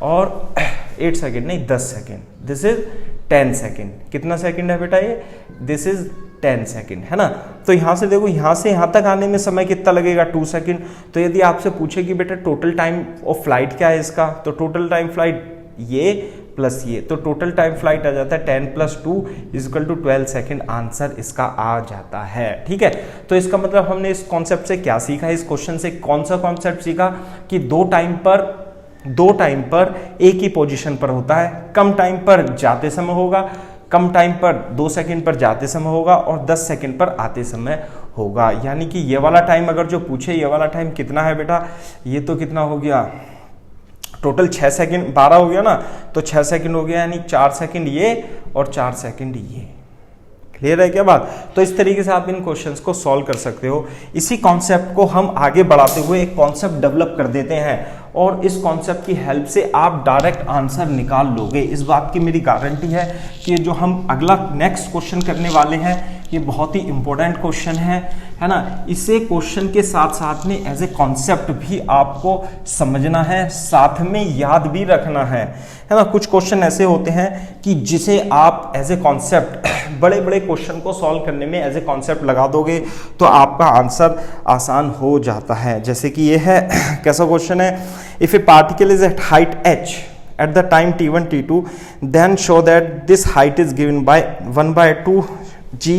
और 8 सेकेंड नहीं 10 सेकेंड, दिस इज 10 सेकेंड। कितना सेकेंड है बेटा ये, दिस इज 10 सेकेंड, है ना। तो यहाँ से देखो यहाँ से यहाँ तक आने में समय कितना लगेगा 2 सेकेंड। तो यदि आपसे पूछे कि बेटा टोटल टाइम ऑफ फ्लाइट क्या है इसका, तो टोटल टाइम फ्लाइट ये प्लस ये, तो टोटल टाइम फ्लाइट आ जाता है 10 + 2 = 12 सेकेंड। आंसर इसका आ जाता है। ठीक है, तो इसका मतलब हमने इस कॉन्सेप्ट से क्या सीखा, इस क्वेश्चन से कौन सा कॉन्सेप्ट सीखा कि दो टाइम पर एक ही पोजीशन पर होता है। कम टाइम पर जाते समय होगा, कम टाइम पर 2 सेकंड पर जाते समय होगा और 10 सेकंड पर आते समय होगा। यानी कि ये वाला टाइम अगर जो पूछे ये वाला टाइम कितना है बेटा, ये तो कितना हो गया टोटल 6 सेकंड, 12 हो गया ना, तो 6 सेकंड हो गया, यानी 4 सेकंड ये और 4 सेकंड ये। क्लियर है क्या बात। तो इस तरीके से आप इन क्वेश्चंस को सॉल्व कर सकते हो। इसी कॉन्सेप्ट को हम आगे बढ़ाते हुए एक कॉन्सेप्ट डेवलप कर देते हैं और इस कॉन्सेप्ट की हेल्प से आप डायरेक्ट आंसर निकाल लोगे। इस बात की मेरी गारंटी है कि जो हम अगला नेक्स्ट क्वेश्चन करने वाले हैं ये बहुत ही इंपॉर्टेंट क्वेश्चन है ना। इसे क्वेश्चन के साथ साथ में एज ए कॉन्सेप्ट भी आपको समझना है, साथ में याद भी रखना है ना। कुछ क्वेश्चन ऐसे होते हैं कि जिसे आप एज ए कॉन्सेप्ट बड़े बड़े क्वेश्चन को सॉल्व करने में एज ए कॉन्सेप्ट लगा दोगे तो आपका आंसर आसान हो जाता है। जैसे कि ये है, कैसा क्वेश्चन है, if a particle is at height h at the time t1 t2 then show that this height is given by 1/2 g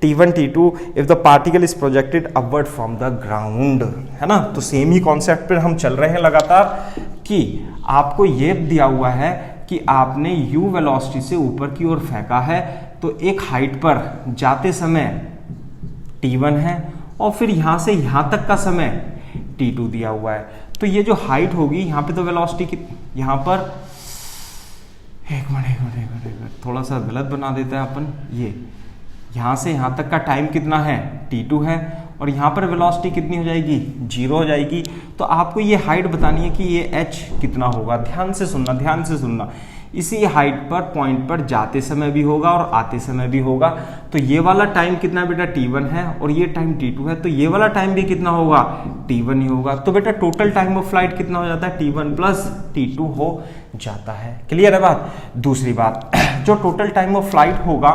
t1 t2 if the particle is projected upward from the ground, है ना। तो same ही concept पर हम चल रहे हैं लगातार कि आपको ये दिया हुआ है कि आपने u वेलोसिटी से ऊपर की ओर फेंका है, तो एक हाइट पर जाते समय t1 है और फिर यहां से यहां तक का समय t2 दिया हुआ है। तो ये जो हाइट होगी यहाँ पे तो वेलोसिटी की, यहाँ पर एक मिनट थोड़ा सा गलत बना देता है अपन, ये यहाँ से यहाँ तक का टाइम कितना है t2 है और यहाँ पर वेलोसिटी कितनी हो जाएगी 0 हो जाएगी। तो आपको ये हाइट बतानी है कि ये h कितना होगा। ध्यान से सुनना, इसी हाइट पर पॉइंट पर जाते समय भी होगा और आते समय भी होगा। तो ये वाला टाइम कितना बेटा t1 है और ये टाइम t2 है, तो ये वाला टाइम भी कितना होगा t1 ही होगा। तो बेटा टोटल टाइम ऑफ फ्लाइट कितना हो जाता है t1 प्लस t2 हो जाता है। क्लियर है बात। दूसरी बात, जो टोटल टाइम ऑफ फ्लाइट होगा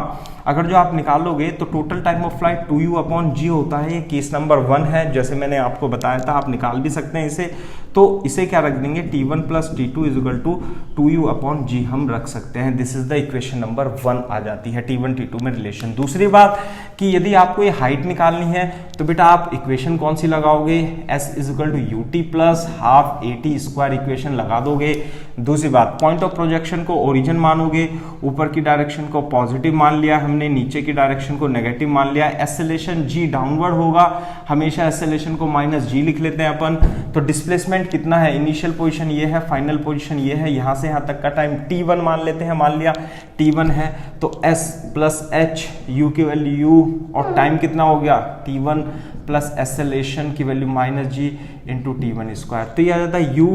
अगर जो आप निकालोगे तो total time of flight 2u/g होता है। ये केस नंबर 1 है, जैसे मैंने आपको बताया था, आप निकाल भी सकते हैं इसे। तो इसे क्या रख देंगे, t1 plus t2 is equal to 2u/g हम रख सकते हैं। This is the equation number 1 आ जाती है t1 t2 में रिलेशन। दूसरी बात कि यदि आपको ये हाइट निकालनी है तो बेटा आप इक्वेशन कौन सी लगाओगे, s is equal to ut plus half at square equation लगा दोगे। दूसरी बात, पॉइंट ऑफ प्रोजेक्शन को ओरिजिन मानोगे, ऊपर की डायरेक्शन को पॉजिटिव मान लिया हमने, नीचे की डायरेक्शन को नेगेटिव मान लिया। एक्सेलरेशन g डाउनवर्ड होगा, हमेशा एक्सेलरेशन को -g लिख लेते हैं अपन। तो डिस्प्लेसमेंट कितना है, इनिशियल पोजीशन ये है, फाइनल पोजीशन ये है, यहां से यहां तक का टाइम t1 मान लेते हैं, मान लिया t1 है। तो s प्लस h, u की वैल्यू u और टाइम कितना हो गया t1 प्लस एक्सेलरेशन की value -g into t1 square. तो ये आ जाता है u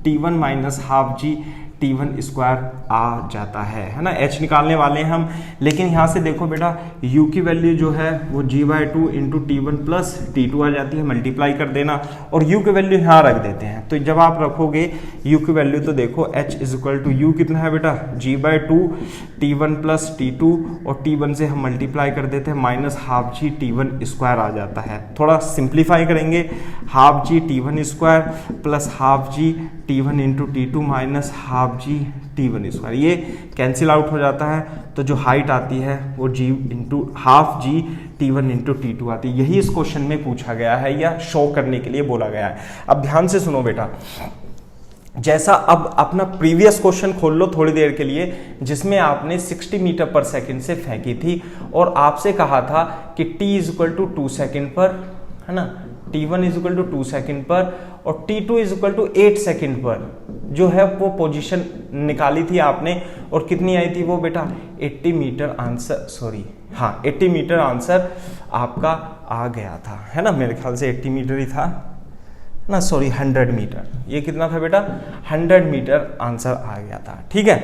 t1 minus half g t1 square आ जाता है ना। h निकालने वाले हैं हम, लेकिन यहाँ से देखो बेटा u की वैल्यू जो है वो g/2 into t1 plus t2 आ जाती है, मल्टीप्लाई कर देना और u की वैल्यू यहाँ रख देते हैं। तो जब आप रखोगे u की वैल्यू तो देखो h is equal to u कितना है बेटा g/2 t1 प्लस t2 और t1 से हम मल्टीप्लाई कर देते हैं minus half g t1 square आ जाता है। थोड़ा सिंप्लीफाई करेंगे, half g t1 square plus half g t1 into t2 minus half g t1 square, ये कैंसिल आउट हो जाता है। तो जो हाइट आती है वो g into half g t1 into t2 आती है। यही इस क्वेश्चन में पूछा गया है या शो करने के लिए बोला गया है। अब ध्यान से सुनो बेटा, जैसा अब अपना प्रीवियस क्वेश्चन खोल लो थोड़ी देर के लिए, जिसमें आपने 60 मीटर पर सेकंड से फेंकी थी और आपसे कहा था कि t is equal to 2 second पर, है ना, t1 is equal to 2 second पर और t2 is equal to 8 second पर जो है वो पोजीशन निकाली थी आपने और कितनी आई थी वो बेटा 80 मीटर आंसर, सॉरी हाँ 80 मीटर आंसर आपका आ गया था, है ना। मेरे ख्याल से 80 मीटर ही था ना, सॉरी 100 मीटर, ये कितना था बेटा 100 मीटर आंसर आ गया था। ठीक है,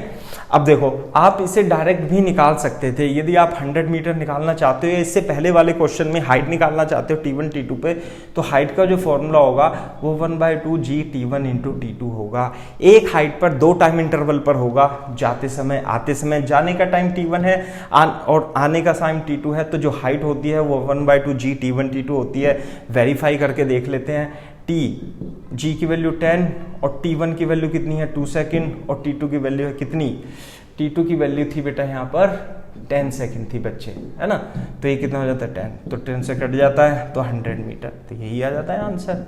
अब देखो आप इसे डायरेक्ट भी निकाल सकते थे यदि आप 100 मीटर निकालना चाहते हो। इससे पहले वाले क्वेश्चन में हाइट निकालना चाहते हो t1 t2 पे, तो हाइट का जो फॉर्मूला होगा वो 1/2 g t1 इंटू t2 होगा। एक हाइट पर 2 टाइम इंटरवल पर होगा, जाते समय आते समय। जाने का टाइम t1 है और आने का टाइम t2 है, तो जो हाइट होती है वो 1/2 g t1 t2 होती है। वेरीफाई करके देख लेते हैं, g की वैल्यू 10 और t1 की वैल्यू कितनी है 2 सेकेंड और t2 की वैल्यू है कितनी, t2 की वैल्यू थी बेटा यहाँ पर 10 सेकेंड थी बच्चे, है ना। तो ये कितना हो जाता है 10, तो 10 से कट जाता है तो 100 मीटर, तो यही आ जाता है आंसर।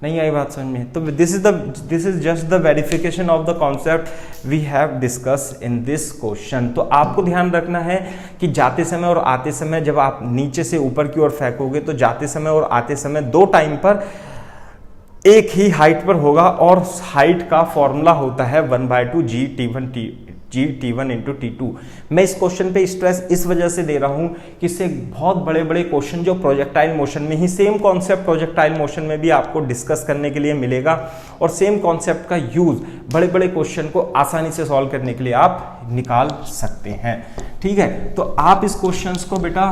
नहीं आई बात समझ में। तो this is just the verification of the concept we have discuss in this question. तो आपको ध्यान रखना है कि जाते समय और आते समय जब आप नीचे से ऊपर की ओर फेंकोगे तो जाते समय और आते समय 2 टाइम पर एक ही हाइट पर होगा और हाइट का फॉर्मूला होता है 1/2 g t1 इंटू t2। मैं इस क्वेश्चन पे स्ट्रेस इस वजह से दे रहा हूं कि इससे बहुत बड़े बड़े क्वेश्चन जो प्रोजेक्टाइल मोशन में ही, सेम कॉन्सेप्ट प्रोजेक्टाइल मोशन में भी आपको डिस्कस करने के लिए मिलेगा और सेम कॉन्सेप्ट का यूज बड़े बड़े क्वेश्चन को आसानी से सॉल्व करने के लिए आप निकाल सकते हैं। ठीक है, तो आप इस क्वेश्चन को बेटा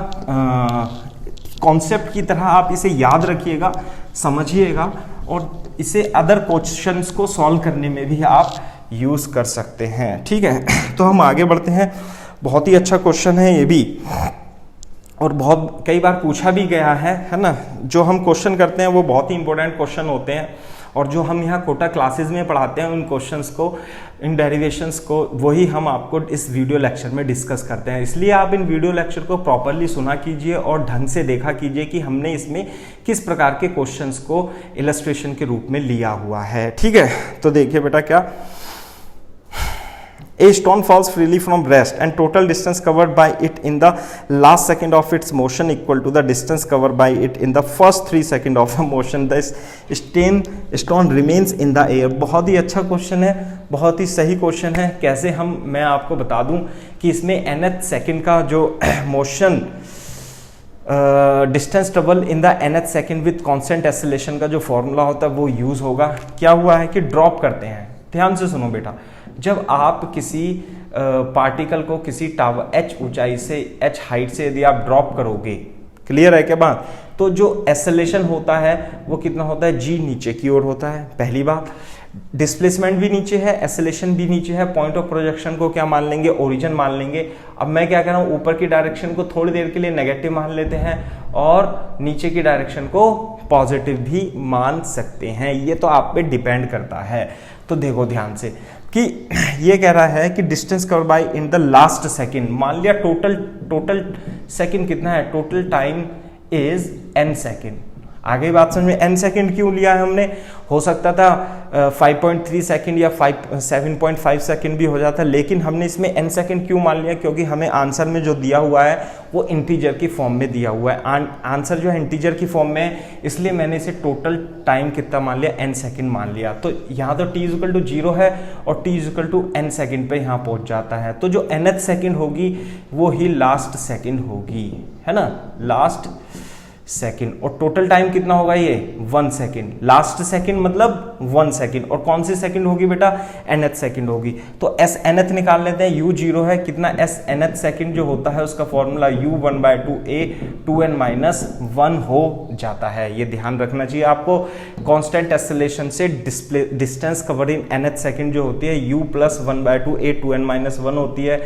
कॉन्सेप्ट की तरह आप इसे याद रखिएगा, समझिएगा और इसे अदर क्वेश्चंस को सॉल्व करने में भी आप यूज कर सकते हैं। ठीक है, तो हम आगे बढ़ते हैं। बहुत ही अच्छा क्वेश्चन है ये भी, और बहुत कई बार पूछा भी गया है ना। जो हम क्वेश्चन करते हैं वो बहुत ही इंपॉर्टेंट क्वेश्चन होते हैं, और जो हम यहाँ कोटा क्लासेस में पढ़ाते हैं उन क्वेश्चंस को, इन डेरिवेशंस को, वही हम आपको इस वीडियो लेक्चर में डिस्कस करते हैं। इसलिए आप इन वीडियो लेक्चर को प्रॉपरली सुना कीजिए और ढंग से देखा कीजिए कि हमने इसमें किस प्रकार के क्वेश्चंस को इलस्ट्रेशन के रूप में लिया हुआ है। ठीक है, तो देखिए बेटा क्या, A stone falls freely from rest and total distance covered by it in the last second of its motion equal to the distance covered by it in the first 3 seconds of motion. The stone remains in the air. बहुत ही अच्छा question है, बहुत ही सही question है। कैसे हम, मैं आपको बता दूं कि इसमें nth सेकंड का जो motion distance travel in the nth second with constant acceleration का जो फॉर्मूला होता है वो यूज होगा। क्या हुआ है कि ड्रॉप करते हैं, ध्यान से सुनो बेटा, जब आप किसी पार्टिकल को किसी टावर h ऊंचाई से, h हाइट से यदि आप ड्रॉप करोगे, क्लियर है क्या बात, तो जो एक्सेलरेशन होता है वो कितना होता है, g नीचे की ओर होता है। पहली बात, डिस्प्लेसमेंट भी नीचे है, एक्सेलरेशन भी नीचे है। पॉइंट ऑफ प्रोजेक्शन को क्या मान लेंगे, ओरिजिन मान लेंगे। अब मैं क्या कह रहा हूं, ऊपर की डायरेक्शन को थोड़ी देर के लिए नेगेटिव मान लेते हैं और नीचे की डायरेक्शन को पॉजिटिव भी मान सकते हैं। ये तो आप पे डिपेंड करता है। तो देखो ध्यान से कि ये कह रहा है कि distance cover by in the last second, मान लिया टोटल सेकंड कितना है, total time is n second. आगे बात समझ में, n सेकंड क्यों लिया है हमने, हो सकता था 5.3 सेकंड या 7.5 सेकंड भी हो जाता, लेकिन हमने इसमें n सेकंड क्यों मान लिया, क्योंकि हमें आंसर में जो दिया हुआ है वो इंटीजर की फॉर्म में दिया हुआ है। आंसर जो है इंटीजर की फॉर्म में है, इसलिए मैंने इसे टोटल टाइम कितना मान लिया, n सेकंड मान लिया। तो यहाँ तो t इक्वल टू 0 है और t equal to n second पे यहाँ पहुंच जाता है। तो जो nth सेकंड होगी वो ही लास्ट सेकंड होगी, है ना, लास्ट सेकंड। और टोटल टाइम कितना होगा, ये 1 सेकंड। लास्ट सेकंड मतलब 1 सेकंड, और कौन सी सेकंड होगी बेटा, nth सेकंड होगी। तो s nth निकाल लेते हैं, u 0 है, कितना s nth सेकंड जो होता है उसका फॉर्मूला u 1/2a 2n - 1 हो जाता है। ये ध्यान रखना चाहिए आपको। कांस्टेंट एक्सेलरेशन से distance cover in nth second जो होती है u + 1/2a 2n - 1 होती है।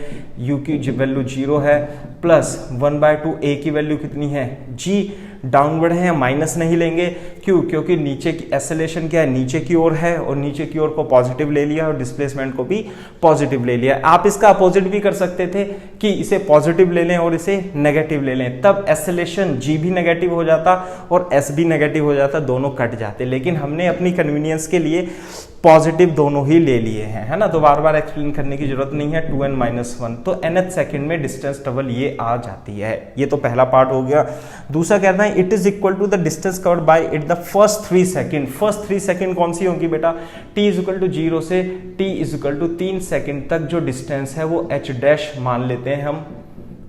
u की वैल्यू 0 है, प्लस 1/2a की वैल्यू कितनी है, g डाउनवर्ड है, माइनस नहीं लेंगे, क्यों, क्योंकि नीचे की एक्सेलरेशन क्या है, नीचे की ओर है, और नीचे की ओर को पॉजिटिव ले लिया और डिस्प्लेसमेंट को भी पॉजिटिव ले लिया। आप इसका अपोजिट भी कर सकते थे कि इसे पॉजिटिव ले लें और इसे नेगेटिव ले लें, तब एक्सेलरेशन g भी नेगेटिव हो जाता और s भी नेगेटिव हो जाता, दोनों कट जाते। लेकिन हमने अपनी कन्वीनियंस के लिए पॉजिटिव दोनों ही ले लिए हैं, है ना, तो बार बार एक्सप्लेन करने की जरूरत नहीं है। 2n - 1, तो nth सेकंड में डिस्टेंस ट्रेवल ये आ जाती है। ये तो पहला पार्ट हो गया। दूसरा कहना है it is equal to the distance covered by it the first 3 second. First 3 second कौन सी होगी बेटा, t इज इक्वल टू 0 से t is equal to 3 second तक जो डिस्टेंस है वो h डैश मान लेते हैं हम,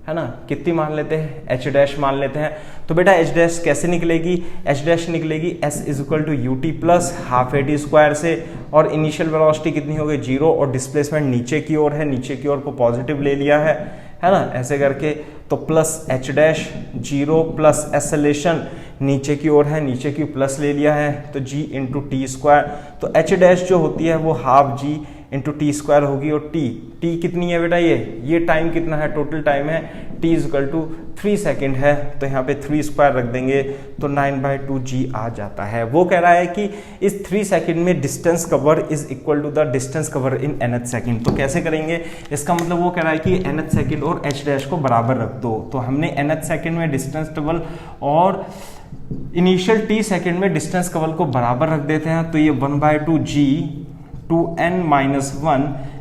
है ना, कितनी मान लेते हैं, h डैश मान लेते हैं। तो बेटा h डैश कैसे निकलेगी, h डैश निकलेगी s is equal to ut plus half a t square से, और इनिशियल वेलोसिटी कितनी हो गई 0, और डिस्प्लेसमेंट नीचे की ओर है, नीचे की ओर को पॉजिटिव ले लिया है ना, ऐसे करके। तो plus h dash 0 plus acceleration नीचे की ओर है, नीचे की प्लस ले लिया है, तो g इंटू टी स्क्वायर। तो h डैश जो होती है वो half g into t square होगी, और t कितनी है बेटा, ये टाइम कितना है, टोटल टाइम है t is equal to 3 second है, तो यहाँ पे 3 स्क्वायर रख देंगे तो 9/2 g आ जाता है। वो कह रहा है कि इस 3 सेकेंड में distance cover is equal to the distance cover in nth second. तो कैसे करेंगे, इसका मतलब वो कह रहा है कि nth सेकेंड और h डैश को बराबर रख दो। तो हमने nth सेकेंड में डिस्टेंस ट्रेवल और इनिशियल t सेकेंड में डिस्टेंस कवर को बराबर रख देते हैं, तो ये 1/2 g 2n - 1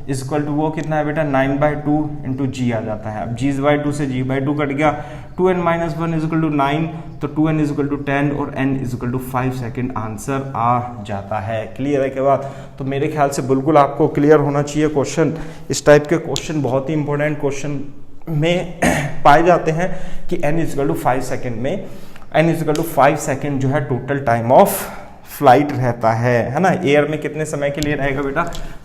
is equal to वो कितना है बेटा, 9/2 इंटू जी आ जाता है। अब g/2 से g/2 कट गया, 2n - 1 इज इक्वल टू 9, तो 2n इज इक्वल टू 10 और n is equal to 5 second answer आ जाता है। क्लियर है के बाद, तो मेरे ख्याल से बिल्कुल आपको क्लियर होना चाहिए क्वेश्चन। इस टाइप के क्वेश्चन बहुत ही इंपॉर्टेंट क्वेश्चन में पाए जाते हैं कि n is equal to 5 second में, n is equal to 5 second जो है टोटल टाइम ऑफ फ्लाइट रहता है ना। एयर में कितने समय के लिए रहेगा बेटा,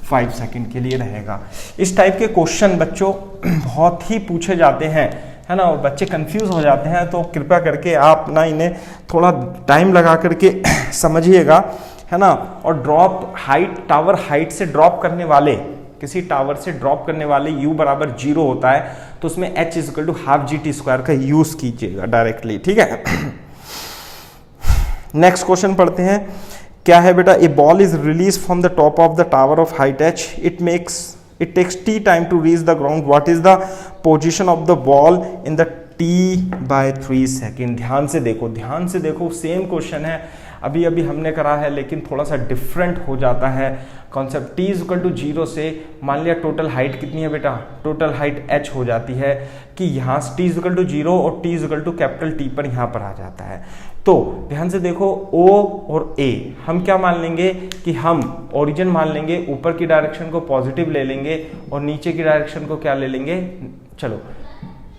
5 सेकंड के लिए रहेगा। इस टाइप के क्वेश्चन बच्चों बहुत ही पूछे जाते हैं, है ना, और बच्चे कंफ्यूज हो जाते हैं। तो कृपया करके आप ना इन्हें थोड़ा टाइम लगा करके समझिएगा, है ना। और ड्रॉप हाइट, टावर हाइट से ड्रॉप करने वाले, किसी टावर से ड्रॉप करने वाले u बराबर 0 होता है तो उसमें h equal to half G T square का यूज कीजिएगा डायरेक्टली, ठीक है। नेक्स्ट क्वेश्चन पढ़ते हैं। क्या है बेटा, a ball is release from the top of the tower of height h, it takes t time to reach the ground. What is the position of the ball in the t/3 second. ध्यान से देखो, same question है, अभी हमने करा है, लेकिन थोड़ा सा डिफरेंट हो जाता है कॉन्सेप्ट। t इक्वल टू 0 से मान लिया टोटल हाइट कितनी है बेटा, टोटल हाइट h हो जाती है कि यहाँ से t इक्वल टू 0 और t equal to capital T पर यहाँ पर आ जाता है। तो ध्यान से देखो, O और A हम क्या मान लेंगे कि हम ओरिजिन मान लेंगे, ऊपर की डायरेक्शन को पॉजिटिव ले लेंगे और नीचे की डायरेक्शन को क्या ले लेंगे, चलो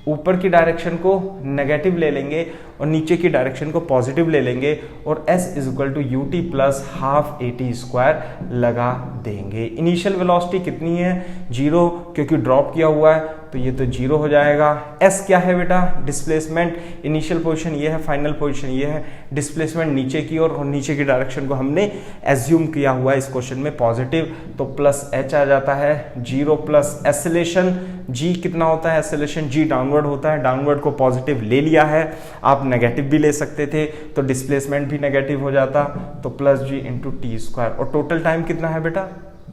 ऊपर की डायरेक्शन को नेगेटिव ले लेंगे और नीचे की डायरेक्शन को पॉजिटिव ले लेंगे और s is equal to u t plus half A T square लगा देंगे। इनिशियल वेलोसिटी कितनी है, 0, क्योंकि ड्रॉप किया हुआ है तो ये तो 0 हो जाएगा। s क्या है बेटा, डिस्प्लेसमेंट, इनिशियल पोजीशन ये है, फाइनल पोजीशन ये है, डिस्प्लेसमेंट नीचे की और नीचे की डायरेक्शन को हमने एज्यूम किया हुआ है इस क्वेश्चन में पॉजिटिव, तो प्लस h आ जाता है 0 प्लस एक्सेलेरेशन g कितना होता है, एक्सेलेरेशन g डाउनवर्ड होता है, डाउनवर्ड को पॉजिटिव ले लिया है, आप नेगेटिव भी ले सकते थे तो डिस्प्लेसमेंट भी नेगेटिव हो जाता, तो plus g into t square. और टोटल टाइम कितना है बेटा,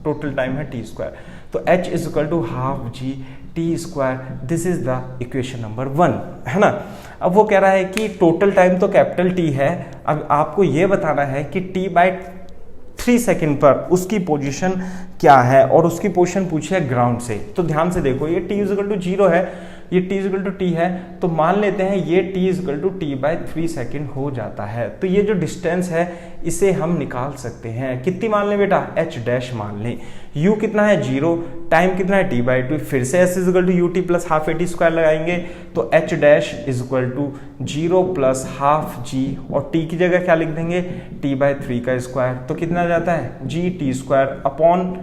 टोटल टाइम है टी स्क्वायर, तो h is equal to half G T square. This is the equation number 1, है ना। अब वो कह रहा है कि टोटल टाइम तो कैपिटल T है, अब आपको ये बताना है कि t/3 सेकेंड पर उसकी पोजीशन क्या है और उसकी पोजीशन पूछी है ग्राउंड से। तो ध्यान से देखो, ये t इक्वल टू 0 है, ये t इक्वल टू t है, तो मान लेते हैं ये t equal to t/3 second हो जाता है। तो ये जो डिस्टेंस है इसे हम निकाल सकते हैं, कितनी मान लें बेटा, h डैश मान लें, u कितना है 0, टाइम कितना है t/2, फिर से s equal to u t plus half A T square लगाएंगे तो h dash is equal to 0 plus half g और t की जगह क्या लिख देंगे, t/3 का स्क्वायर, तो कितना जाता है g T square upon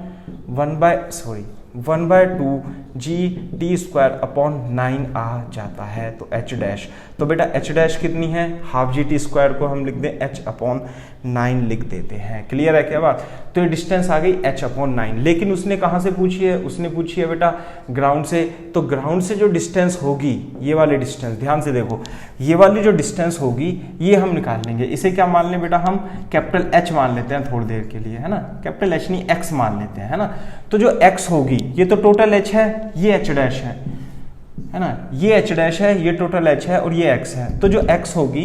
1/2 G T square upon 9 आ जाता है, तो h डैश, तो बेटा h डैश कितनी है, हाफ जी टी स्क्वायर को हम लिख दें h अपॉन 9 लिख देते हैं। क्लियर है क्या बात, तो ये डिस्टेंस आ गई h अपॉन 9। लेकिन उसने कहाँ से पूछी है, उसने पूछी है बेटा ग्राउंड से, तो ग्राउंड से जो डिस्टेंस होगी, ये वाली डिस्टेंस, ध्यान से देखो, ये वाली जो डिस्टेंस होगी ये हम निकाल लेंगे। इसे क्या मान लें बेटा, हम कैपिटल H मान लेते हैं थोड़ी देर के लिए, है ना, कैपिटल H नहीं x मान लेते हैं, है ना। तो जो x होगी, ये तो टोटल h है, ये h डैश है ना, ये h डैश है, ये टोटल h है और ये x है, तो जो x होगी,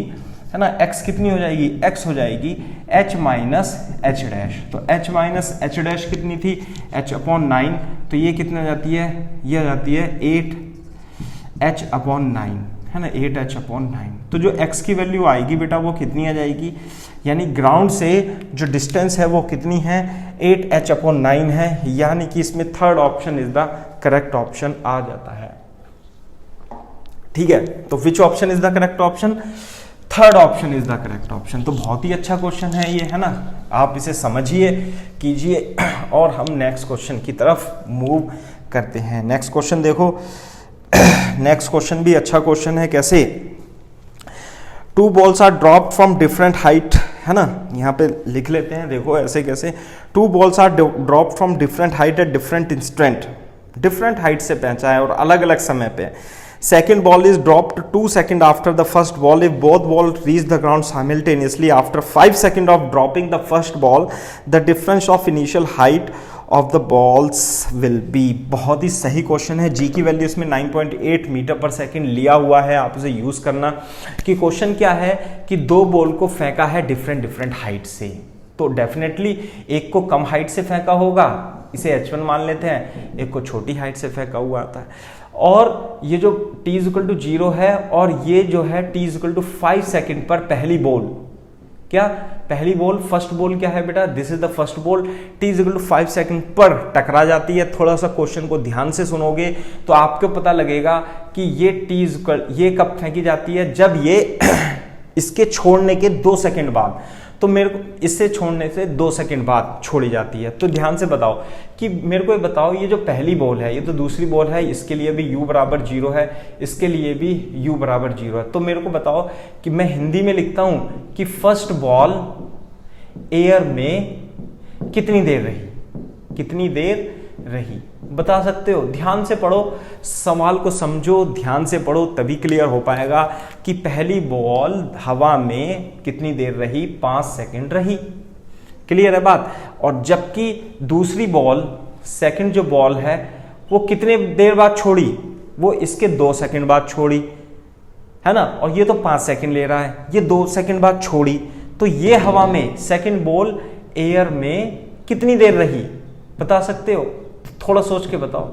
है ना, x कितनी हो जाएगी, x हो जाएगी h माइनस h डैश, तो h माइनस h डैश कितनी थी, h अपॉन 9, तो ये कितनी जाती है, ये आ जाती है 8h अपॉन 9, है ना, 8h अपॉन 9। तो जो x की वैल्यू आएगी बेटा वो कितनी आ जाएगी, यानी ग्राउंड से जो डिस्टेंस है वो कितनी है, 8h अपॉन 9 है, यानी कि इसमें third option is the correct option आ जाता है। ठीक है, तो which option is the correct option, third option is the correct option. तो बहुत ही अच्छा क्वेश्चन है ये, है ना, आप इसे समझिए, कीजिए और हम नेक्स्ट क्वेश्चन की तरफ मूव करते हैं। नेक्स्ट क्वेश्चन देखो, नेक्स्ट क्वेश्चन भी अच्छा क्वेश्चन है। कैसे, 2 balls are drop from different height, है ना, यहाँ पे लिख लेते हैं, देखो ऐसे कैसे, 2 balls are drop from different height at different instant, different height से पहुंचा है और अलग अलग समय पे। Second ball is dropped 2 seconds after the first ball. If both balls reach the ground simultaneously after 5 seconds of dropping the first ball, the difference of initial height of the balls will be। बहुत ही सही question है, जी की value इसमें 9.8 metre per second लिया हुआ है, आप उसे यूज करना। कि क्वेश्चन क्या है कि 2 बॉल को फेंका है डिफरेंट हाइट से, तो डेफिनेटली एक को कम हाइट से फेंका होगा, इसे h1 मान लेते हैं, एक को छोटी हाइट से फेंका हुआ आता है, और ये जो t इक्वल टू 0 है और ये जो है t इक्वल टू 5 सेकेंड पर पहली बॉल, क्या पहली बॉल, फर्स्ट बॉल क्या है बेटा, this is the first ball, t equal to 5 second पर टकरा जाती है। थोड़ा सा क्वेश्चन को ध्यान से सुनोगे तो आपको पता लगेगा कि ये कब फेंकी जाती है, जब ये इसके छोड़ने के 2 सेकेंड बाद, तो मेरे को इससे छोड़ने से 2 सेकंड बाद छोड़ी जाती है। तो ध्यान से बताओ कि मेरे को ये बताओ, ये जो पहली बॉल है, ये तो दूसरी बॉल है, इसके लिए भी u बराबर 0 है, इसके लिए भी u बराबर 0 है। तो मेरे को बताओ कि मैं हिंदी में लिखता हूं कि फर्स्ट बॉल एयर में कितनी देर रही, कितनी देर रही? बता सकते हो? ध्यान से पढ़ो, सवाल को समझो, ध्यान से पढ़ो, तभी क्लियर हो पाएगा कि पहली बॉल हवा में कितनी देर रही? 5 सेकंड रही। क्लियर है बात? और जबकि दूसरी बॉल, सेकंड जो बॉल है वो कितने देर बाद छोड़ी? वो इसके 2 सेकंड बाद छोड़ी, है ना? और ये तो 5 सेकंड ले रहा है, ये 2 सेकंड बाद छोड़ी। तो ये हवा में सेकंड बॉल एयर में कितनी देर रही? बता सकते हो? थोड़ा सोच के बताओ,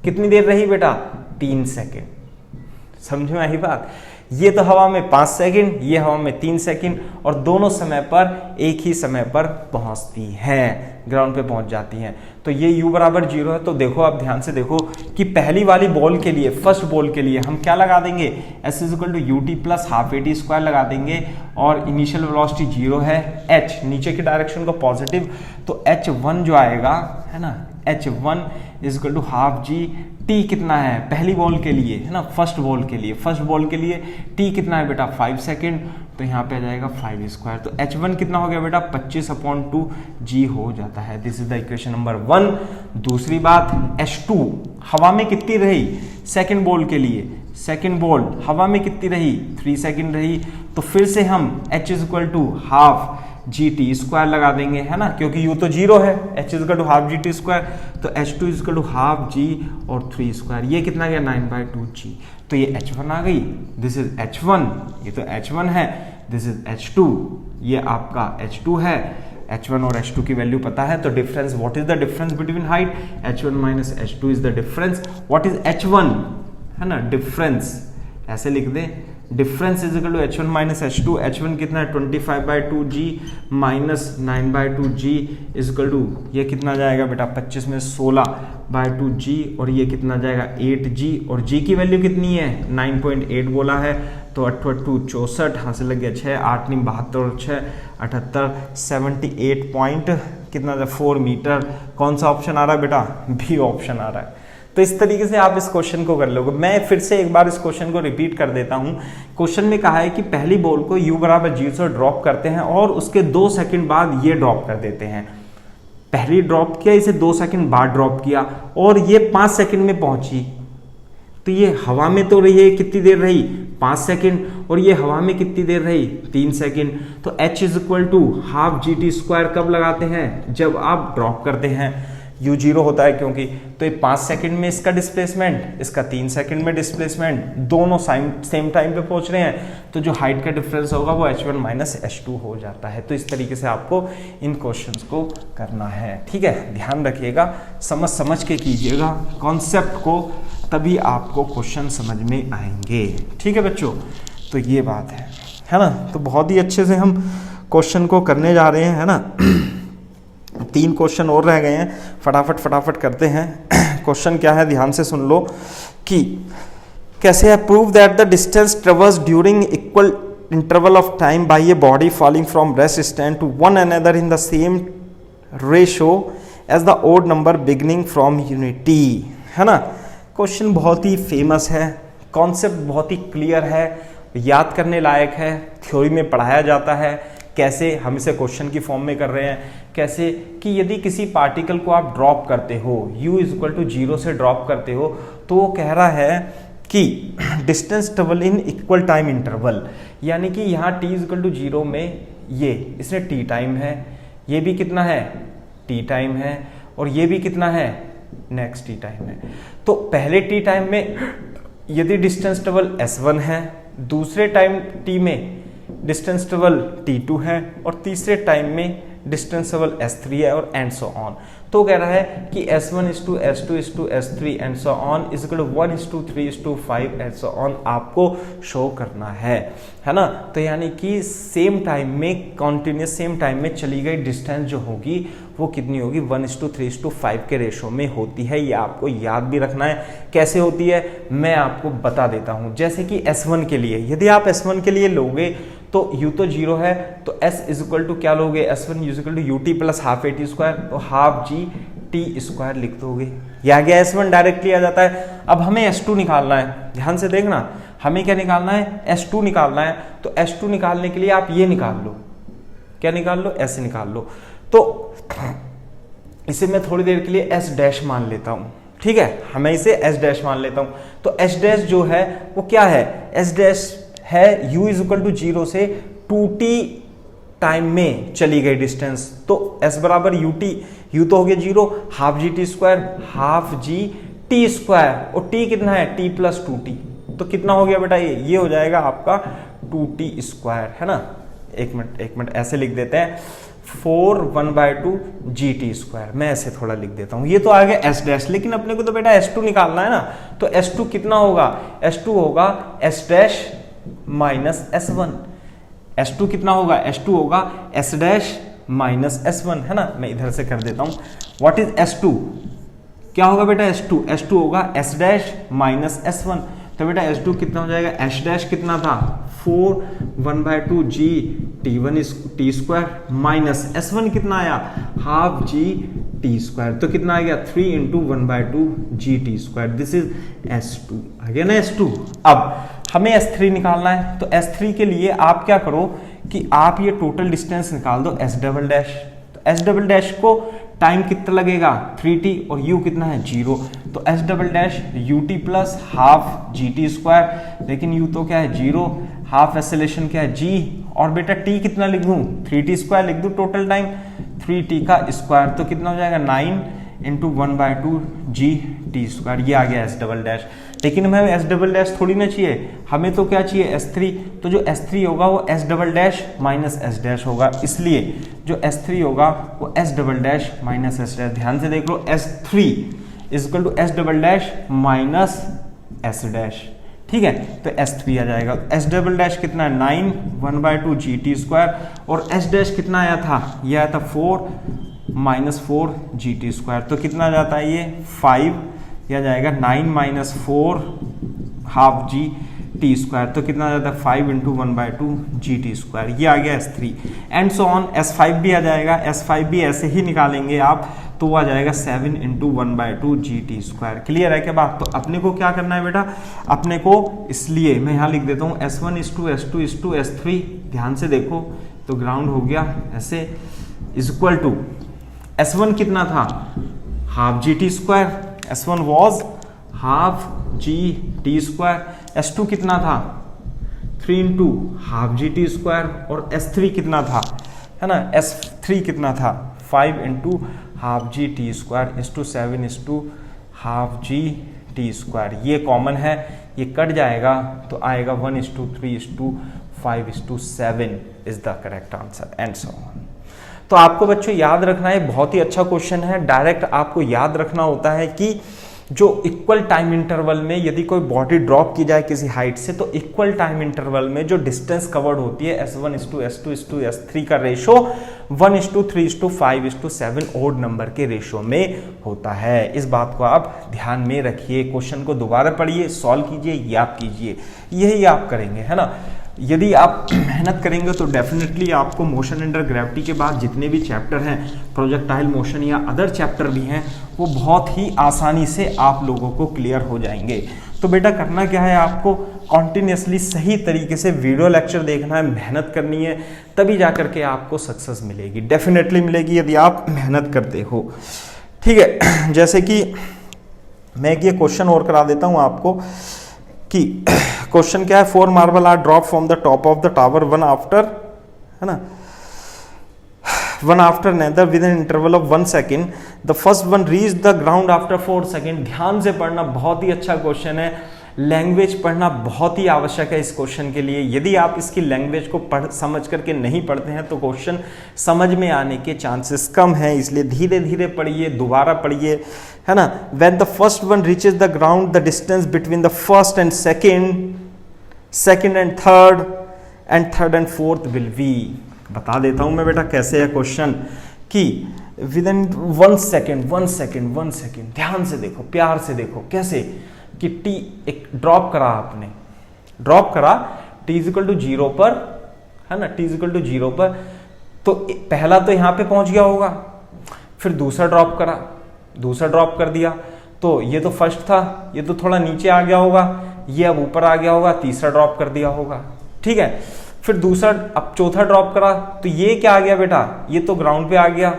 कितनी देर रही बेटा? 3 सेकंड। समझ में आई बात? ये तो हवा में 5 सेकंड, ये हवा में 3 सेकंड, और दोनों समय पर एक ही समय पर पहुंचती हैं, ग्राउंड पे पहुंच जाती हैं। तो ये u बराबर 0 है। तो देखो, आप ध्यान से देखो कि पहली वाली बॉल के लिए, फर्स्ट बॉल के लिए हम क्या लगा देंगे? s = ut plus half at square लगा देंगे, और इनिशियल वेलोसिटी 0 है, h नीचे की डायरेक्शन को पॉजिटिव, तो h1 जो आएगा, है ना, h1 = हाफ g। t कितना है पहली बॉल के लिए, है ना, फर्स्ट बॉल के लिए? फर्स्ट बॉल के लिए t कितना है बेटा? 5 सेकंड, तो यहाँ पे आ जाएगा 5 स्क्वायर। तो h1 कितना हो गया बेटा? 25/2 g हो जाता है। This is the equation number 1। दूसरी बात, h2 हवा में कितनी रही? सेकंड बॉल के लिए, सेकंड बॉल हवा में कितनी रही? 3 सेकंड रही। तो फिर से हम h = हाफ gt स्क्वायर लगा देंगे, है ना, क्योंकि u तो 0 है, h = हाफ gt स्क्वायर, तो h2 = हाफ g और 3 स्क्वायर, ये कितना गया? 9/2 g। तो ये h1 आ गई, दिस इज h1, ये तो h1 है, दिस इज h2, ये आपका h2 है। h1 और h2 की वैल्यू पता है, तो difference, what is the difference between height? h1 माइनस h2 is the difference. What is h1? है ना, डिफरेंस ऐसे लिख दे, difference is equal to h1 माइनस h2। h1 कितना है? 25/2 g माइनस 9/2 g इज इक्वल टू, ये कितना जाएगा बेटा? 25 में 16/2 g, और ये कितना जाएगा? 8g, और g की वैल्यू कितनी है? 9.8 बोला है, तो 8 8 64, हासिल लग गया 6, 8 9 72 और 6 78, 78 पॉइंट कितना? 4 मीटर। कौन सा ऑप्शन आ रहा है बेटा? बी ऑप्शन आ रहा है। तो इस तरीके से आप इस क्वेश्चन को कर लोगे। मैं फिर से एक बार इस क्वेश्चन को रिपीट कर देता हूं। क्वेश्चन में कहा है कि पहली बॉल को u बराबर 0 से ड्रॉप करते हैं, और उसके 2 सेकंड बाद ये ड्रॉप कर देते हैं। पहली ड्रॉप किया, इसे 2 सेकंड बाद ड्रॉप किया, और ये 5 सेकंड में पहुंची। तो ये हवा में तो रही है, कितनी देर रही? 5 सेकंड, और ये हवा में कितनी देर रही? 3 सेकंड। तो h = हाफ gt स्क्वायर कब लगाते हैं? जब आप ड्रॉप करते हैं। u 0 होता है क्योंकि, तो ये 5 सेकंड में इसका डिस्प्लेसमेंट, इसका 3 सेकंड में डिस्प्लेसमेंट, दोनों सेम टाइम पे पहुंच रहे हैं, तो जो हाइट का डिफरेंस होगा वो h1 माइनस h2 हो जाता है। तो इस तरीके से आपको इन क्वेश्चंस को करना है, ठीक है? ध्यान रखिएगा, समझ के कीजिएगा कॉन्सेप्ट को, तभी आपको क्वेश्चन समझ में आएंगे, ठीक है बच्चों? तो ये बात है ना? तो बहुत ही अच्छे से हम क्वेश्चन को करने जा रहे हैं, है ना? 3 क्वेश्चन और रह गए हैं, फटाफट करते हैं। क्वेश्चन क्या है, ध्यान से सुन लो कि कैसे है? Prove that the distance traverse during equal interval of time by a body falling from rest stand to one another in the same ratio as the odd number beginning from unity, है ना? Question बहुत ही famous है, concept बहुत ही clear है, याद करने लायक है, theory में पढ़ाया जाता है। कैसे हम इसे क्वेश्चन की फॉर्म में कर रहे हैं, कैसे कि यदि किसी पार्टिकल को आप ड्रॉप करते हो, u = 0 से ड्रॉप करते हो, तो वो कह रहा है कि distance travel in equal time interval, यानी कि यहाँ t = 0 में ये इसने t टाइम है, ये भी कितना है? t टाइम है, और ये भी कितना है? नेक्स्ट t टाइम है। तो पहले t टाइम में यदि डिस्टेंस ट्रेवल s1 है, दूसरे टाइम t में डिस्टेंस ट्रेवल t2 है, और तीसरे टाइम में डिस्टेंस ट्रेवल s3 है, और एंड सो ऑन। तो कह रहा है कि s1 = s2 = s3 and so on = 1 = 3 = 5 and so on आपको शो करना है ना? तो यानी कि सेम टाइम में, कॉन्टिन्यूस सेम टाइम में चली गई डिस्टेंस जो होगी वो कितनी होगी? 1:3:5 के रेशो में होती है। ये आपको याद भी रखना है। कैसे होती है मैं आपको बता देता हूं। जैसे कि S1 के लिए, यदि आप S1 के लिए लोगे तो u तो 0 है, तो s = क्या लोगे? S1 = ut plus half at square, तो हाफ g t स्क्वायर लिख दोगे। ये आ गया S1, डायरेक्टली आ जाता है। अब हमें S2 निकालना है, ध्यान से देखना, हमें क्या निकालना है? S2 निकालना है। तो S2 निकालने के लिए आप ये निकाल लो, क्या निकाल लो? S निकाल लो। तो इसे मैं थोड़ी देर के लिए एस डैश मान लेता हूँ, ठीक है, हमें इसे एस डैश मान लेता हूँ। तो एस डैश जो है वो क्या है, एस डैश है u इज इक्वल टू 0 से 2t टाइम में चली गई डिस्टेंस। तो s बराबर u तो हो गया 0, half G T square, half G T square, और t कितना है, t प्लस 2t। तो कितना हो गया बेटा, ये हो जाएगा आपका 2t स्क्वायर, है ना। एक मिनट ऐसे लिख देते हैं, 4 1/2 जी टी स्क्वायर, मैं ऐसे थोड़ा लिख देता हूं। ये तो आ गया एस डैश, लेकिन अपने को तो बेटा S2 निकालना है ना। तो S2 कितना होगा, S2 होगा S dash minus S1। S2 कितना होगा, S2 होगा S डैश माइनस S1, है ना। मैं इधर से कर देता हूं, व्हाट इज S2, क्या होगा बेटा S2 होगा S डैश माइनस S1। तो बेटा S2 कितना हो जाएगा, S डैश कितना था 4 1/2 G T square minus S1 कितना आया, हाफ जी टी स्क्वायर। तो कितना आ गया 3 into 1/2 G T square, this is S2 आ गया ना S2। अब हमें S3 निकालना है। तो S3 के लिए आप क्या करो कि आप ये टोटल डिस्टेंस निकाल दो S डबल डैश। तो S डबल डैश को टाइम कितना लगेगा 3t और u कितना है 0। तो S double dash ut plus half G T square, लेकिन u तो क्या है 0, हाफ एक्सेलरेशन क्या है g, और बेटा t कितना लिख दूं 3t स्क्वायर लिख दूं, टोटल टाइम 3t का स्क्वायर। तो कितना हो जाएगा 9 इंटू 1/2 जी टी स्क्वायर, ये आ गया S डबल डैश। लेकिन हमें S डबल डैश थोड़ी ना चाहिए, हमें तो क्या चाहिए S3। तो जो S3 होगा वो S double dash minus S dash होगा, इसलिए जो S3 होगा वो S double dash minus S dash. ध्यान से देख लो, S3 is equal to S double dash minus S dash, ठीक है। तो S3 आ जाएगा। S डबल डैश कितना है 9 1/2 जी टी स्क्वायर, और S डैश कितना आया था, ये आया था 4 माइनस 4 जी टी स्क्वायर। तो कितना आ जाता है ये 5, यह जाएगा 9 minus 4 half G T square. तो कितना आ जाता है 5 इंटू 1/2 जी टी स्क्वायर, ये आ गया S3 and so on. S5 भी आ जाएगा, S5 भी ऐसे ही निकालेंगे आप, तो वो आ जाएगा 7 into 1/2 G T square. Clear है क्या बात। तो अपने को क्या करना है बेटा, अपने को, इसलिए मैं यहाँ लिख देता हूँ S1 S2 S2 S2 S3। ध्यान से देखो, तो ग्राउंड हो गया ऐसे, इज इक्वल टू S1 कितना था half G T square, S1 was half G T square. S2 कितना था 3 into half G T square, और S3 कितना था, है ना, S3 कितना था 5 into half G T square is to 7 is to half G T square. ये कॉमन है, ये कट जाएगा तो आएगा 1:3:5:7 is the correct answer and so on. तो आपको बच्चों याद रखना है, बहुत ही अच्छा क्वेश्चन है। डायरेक्ट आपको याद रखना होता है कि जो इक्वल टाइम इंटरवल में यदि कोई बॉडी ड्रॉप की जाए किसी हाइट से, तो इक्वल टाइम इंटरवल में जो डिस्टेंस कवर्ड होती है S1:S2:S2:S3 का रेशो 1:3:5:7 ओड नंबर के रेशो में होता है। इस बात को आप ध्यान में रखिए। क्वेश्चन को दोबारा पढ़िए, सॉल्व कीजिए, याद कीजिए, यही आप करेंगे, है ना। यदि आप मेहनत करेंगे तो डेफिनेटली आपको मोशन अंडर ग्रेविटी के बाद जितने भी चैप्टर हैं, प्रोजेक्टाइल मोशन या अदर चैप्टर भी हैं, वो बहुत ही आसानी से आप लोगों को क्लियर हो जाएंगे। तो बेटा करना क्या है, आपको कॉन्टिन्यूसली सही तरीके से वीडियो लेक्चर देखना है, मेहनत करनी है, तभी जा करके आपको सक्सेस मिलेगी, डेफिनेटली मिलेगी यदि आप मेहनत करते हो, ठीक है। जैसे कि मैं एक ये क्वेश्चन और करा देता हूँ आपको कि क्वेश्चन क्या है, 4 marble are drop from the top of the tower one after, है ना, one after another with an interval of 1 second. The first one reached the ground after 4 seconds. ध्यान से पढ़ना, बहुत ही अच्छा क्वेश्चन है। लैंग्वेज पढ़ना बहुत ही आवश्यक है इस क्वेश्चन के लिए। यदि आप इसकी लैंग्वेज को समझ करके नहीं पढ़ते हैं तो क्वेश्चन समझ में आने के चांसेस कम हैं, इसलिए धीरे धीरे पढ़िए, दोबारा पढ़िए, है ना। When the first one reaches the ground, the distance between the first and second and third and fourth will be, बता देता हूं मैं बेटा कैसे है क्वेश्चन, कि विद इन 1 सेकेंड, ध्यान से देखो, प्यार से देखो कैसे, कि टी एक ड्रॉप करा, आपने ड्रॉप करा t इक्वल टू 0 पर, है ना, t इक्वल टू 0 पर, तो पहला तो यहां पे पहुंच गया होगा, फिर दूसरा ड्रॉप करा, दूसरा ड्रॉप कर दिया, तो ये तो फर्स्ट था, ये तो थोड़ा नीचे आ गया होगा, ये अब ऊपर आ गया होगा, तीसरा ड्रॉप कर दिया होगा, ठीक है। फिर दूसरा, अब चौथा ड्रॉप करा, तो ये क्या आ गया बेटा, ये तो ग्राउंड पे आ गया,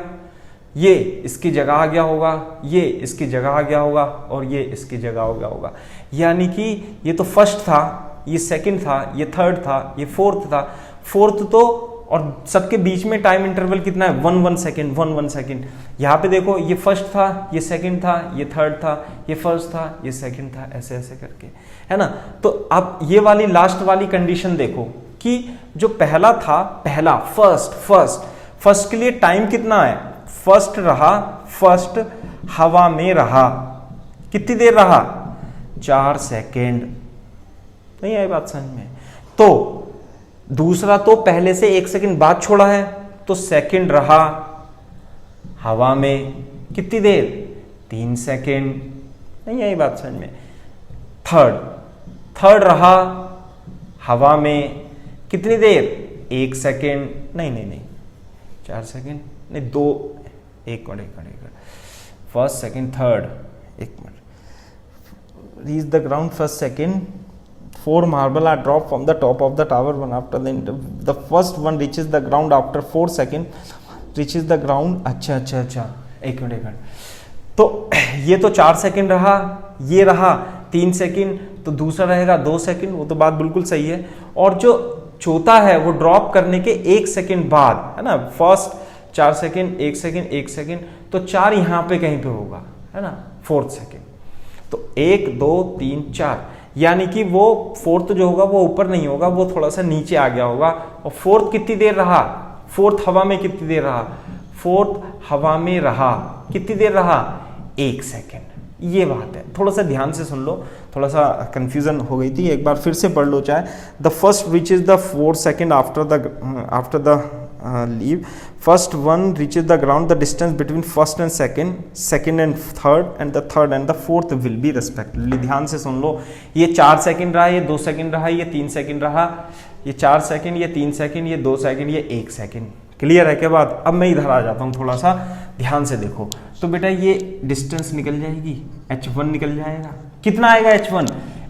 ये इसकी जगह आ गया होगा, ये इसकी जगह आ गया होगा और ये इसकी जगह हो गया होगा। यानी कि ये तो फर्स्ट था, ये सेकंड था, ये थर्ड था, ये फोर्थ था। फोर्थ तो और सबके बीच में टाइम इंटरवल कितना है 1 सेकेंड, 1 सेकेंड। यहाँ पे देखो ये फर्स्ट था, ये सेकंड था, ये थर्ड था, ये फर्स्ट था, ये सेकंड था, ऐसे ऐसे करके, है ना। तो अब ये वाली लास्ट वाली कंडीशन देखो कि जो पहला था, पहला फर्स्ट के लिए टाइम कितना है, फर्स्ट रहा, फर्स्ट हवा में रहा, कितनी देर रहा, 4 सेकेंड। नहीं आई बात समझ में? तो दूसरा तो पहले से 1 सेकंड बाद छोड़ा है, तो सेकंड रहा हवा में कितनी देर, 3 सेकंड। नहीं आई बात समझ में? थर्ड रहा हवा में कितनी देर, 1 सेकंड। नहीं 4 सेकंड नहीं, 2, 1 minute, first second third, 1 minute. Reach the ground first second, 4 marble are dropped from the top of the tower one after the first one reaches the ground after 4 seconds reaches the ground। अच्छा 1 minute. तो ये तो 4 second रहा, ये रहा 3 second, तो दूसरा रहेगा 2 सेकंड। वो तो बात बिल्कुल सही है। और जो चौथा है वो ड्रॉप करने के 1 सेकंड बाद, है ना, फर्स्ट 4 सेकंड, 1 सेकंड, 1 सेकंड, तो 4 यहाँ पे कहीं पे होगा, है ना, 4th सेकंड। तो 1 2 3 4, यानी कि वो फोर्थ जो होगा वो ऊपर नहीं होगा, वो थोड़ा सा नीचे आ गया होगा। और फोर्थ कितनी देर रहा, फोर्थ हवा में कितनी देर रहा, फोर्थ हवा में रहा कितनी देर रहा, 1 सेकेंड। ये बात है, थोड़ा सा ध्यान से सुन लो, थोड़ा सा कंफ्यूजन हो गई थी, एक बार फिर से पढ़ लो चाहे। The first reaches the 4 second after the leave, first one reaches the ground, the distance between first and second and third, and the third and the fourth will be respectively। ध्यान से सुन लो, ये 4 सेकंड रहा, ये 2 second रहा, ये 3 second रहा, ये 4 second, ये 3 सेकंड, ये 2 सेकंड, ये 1 सेकंड। क्लियर है के बाद? अब मैं इधर आ जाता हूँ, थोड़ा सा ध्यान से देखो। तो बेटा ये डिस्टेंस निकल जाएगी, h1 निकल जाएगा। कितना आएगा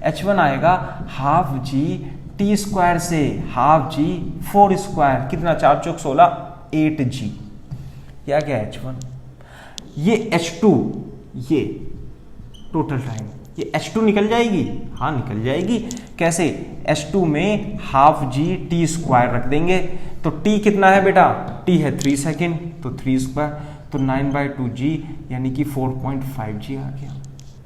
h1 आएगा हाफ जी टी स्क्वायर से हाफ जी 4 स्क्वायर, कितना, 4 चौक 16, 8g। क्या क्या h1, ये h2, ये टोटल टाइम, ये h2 निकल जाएगी, हाँ निकल जाएगी। कैसे, h2 में हाफ जी टी स्क्वायर रख देंगे, तो t कितना है बेटा, t है 3 सेकेंड, तो 3 स्क्वायर, तो 9/2g यानी कि 4.5g आ गया।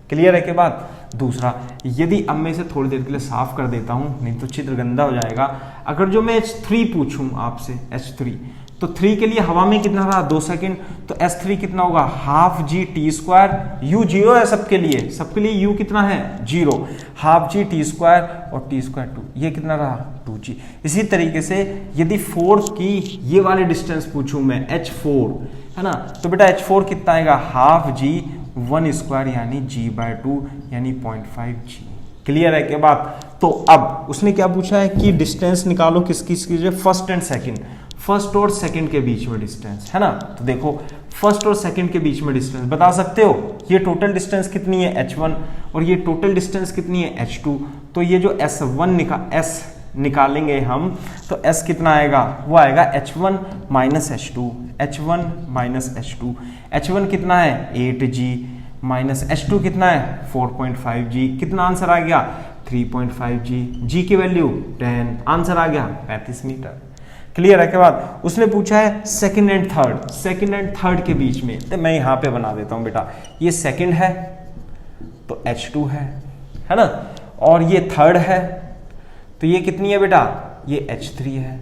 क्लियर है के बाद? दूसरा, यदि अब मैं इसे थोड़ी देर के लिए साफ कर देता हूं, नहीं तो चित्र गंदा हो जाएगा। अगर जो मैं H3 पूछूं आपसे, H3, तो 3 के लिए हवा में कितना रहा, 2 सेकंड, तो S3 कितना होगा, half G T square, U 0 है सबके लिए U कितना है 0, हाफ जी टी स्क्वायर और टी स्क्वायर 2, ये कितना रहा 2g। इसी तरीके से यदि 4 की ये वाले डिस्टेंस पूछूं मैं, H4, है ना, तो बेटा H4 कितना आएगा, हाफ जी 1 स्क्वायर यानी g/2 यानी 0.5g। क्लियर है के बाद? तो अब उसने क्या पूछा है कि डिस्टेंस निकालो किसकी, फर्स्ट एंड सेकंड, फर्स्ट और सेकंड के बीच में डिस्टेंस, है ना। तो देखो फर्स्ट और सेकंड के बीच में डिस्टेंस बता सकते हो, ये टोटल डिस्टेंस कितनी है h1 और ये टोटल डिस्टेंस कितनी है h2। तो ये जो S निकालेंगे हम, तो S कितना आएगा, वो आएगा h1 माइनस h2, h1 माइनस h2, h1 कितना है 8g माइनस h2 कितना है 4.5g, कितना आंसर आ गया 3.5g, g की वैल्यू 10, आंसर आ गया 35 मीटर। क्लियर है के बाद? उसने पूछा है सेकंड एंड थर्ड के बीच में, तो मैं यहाँ पे बना देता हूँ बेटा, ये सेकंड है तो h2 है ना, और ये थर्ड है तो ये कितनी है बेटा, ये h3 है,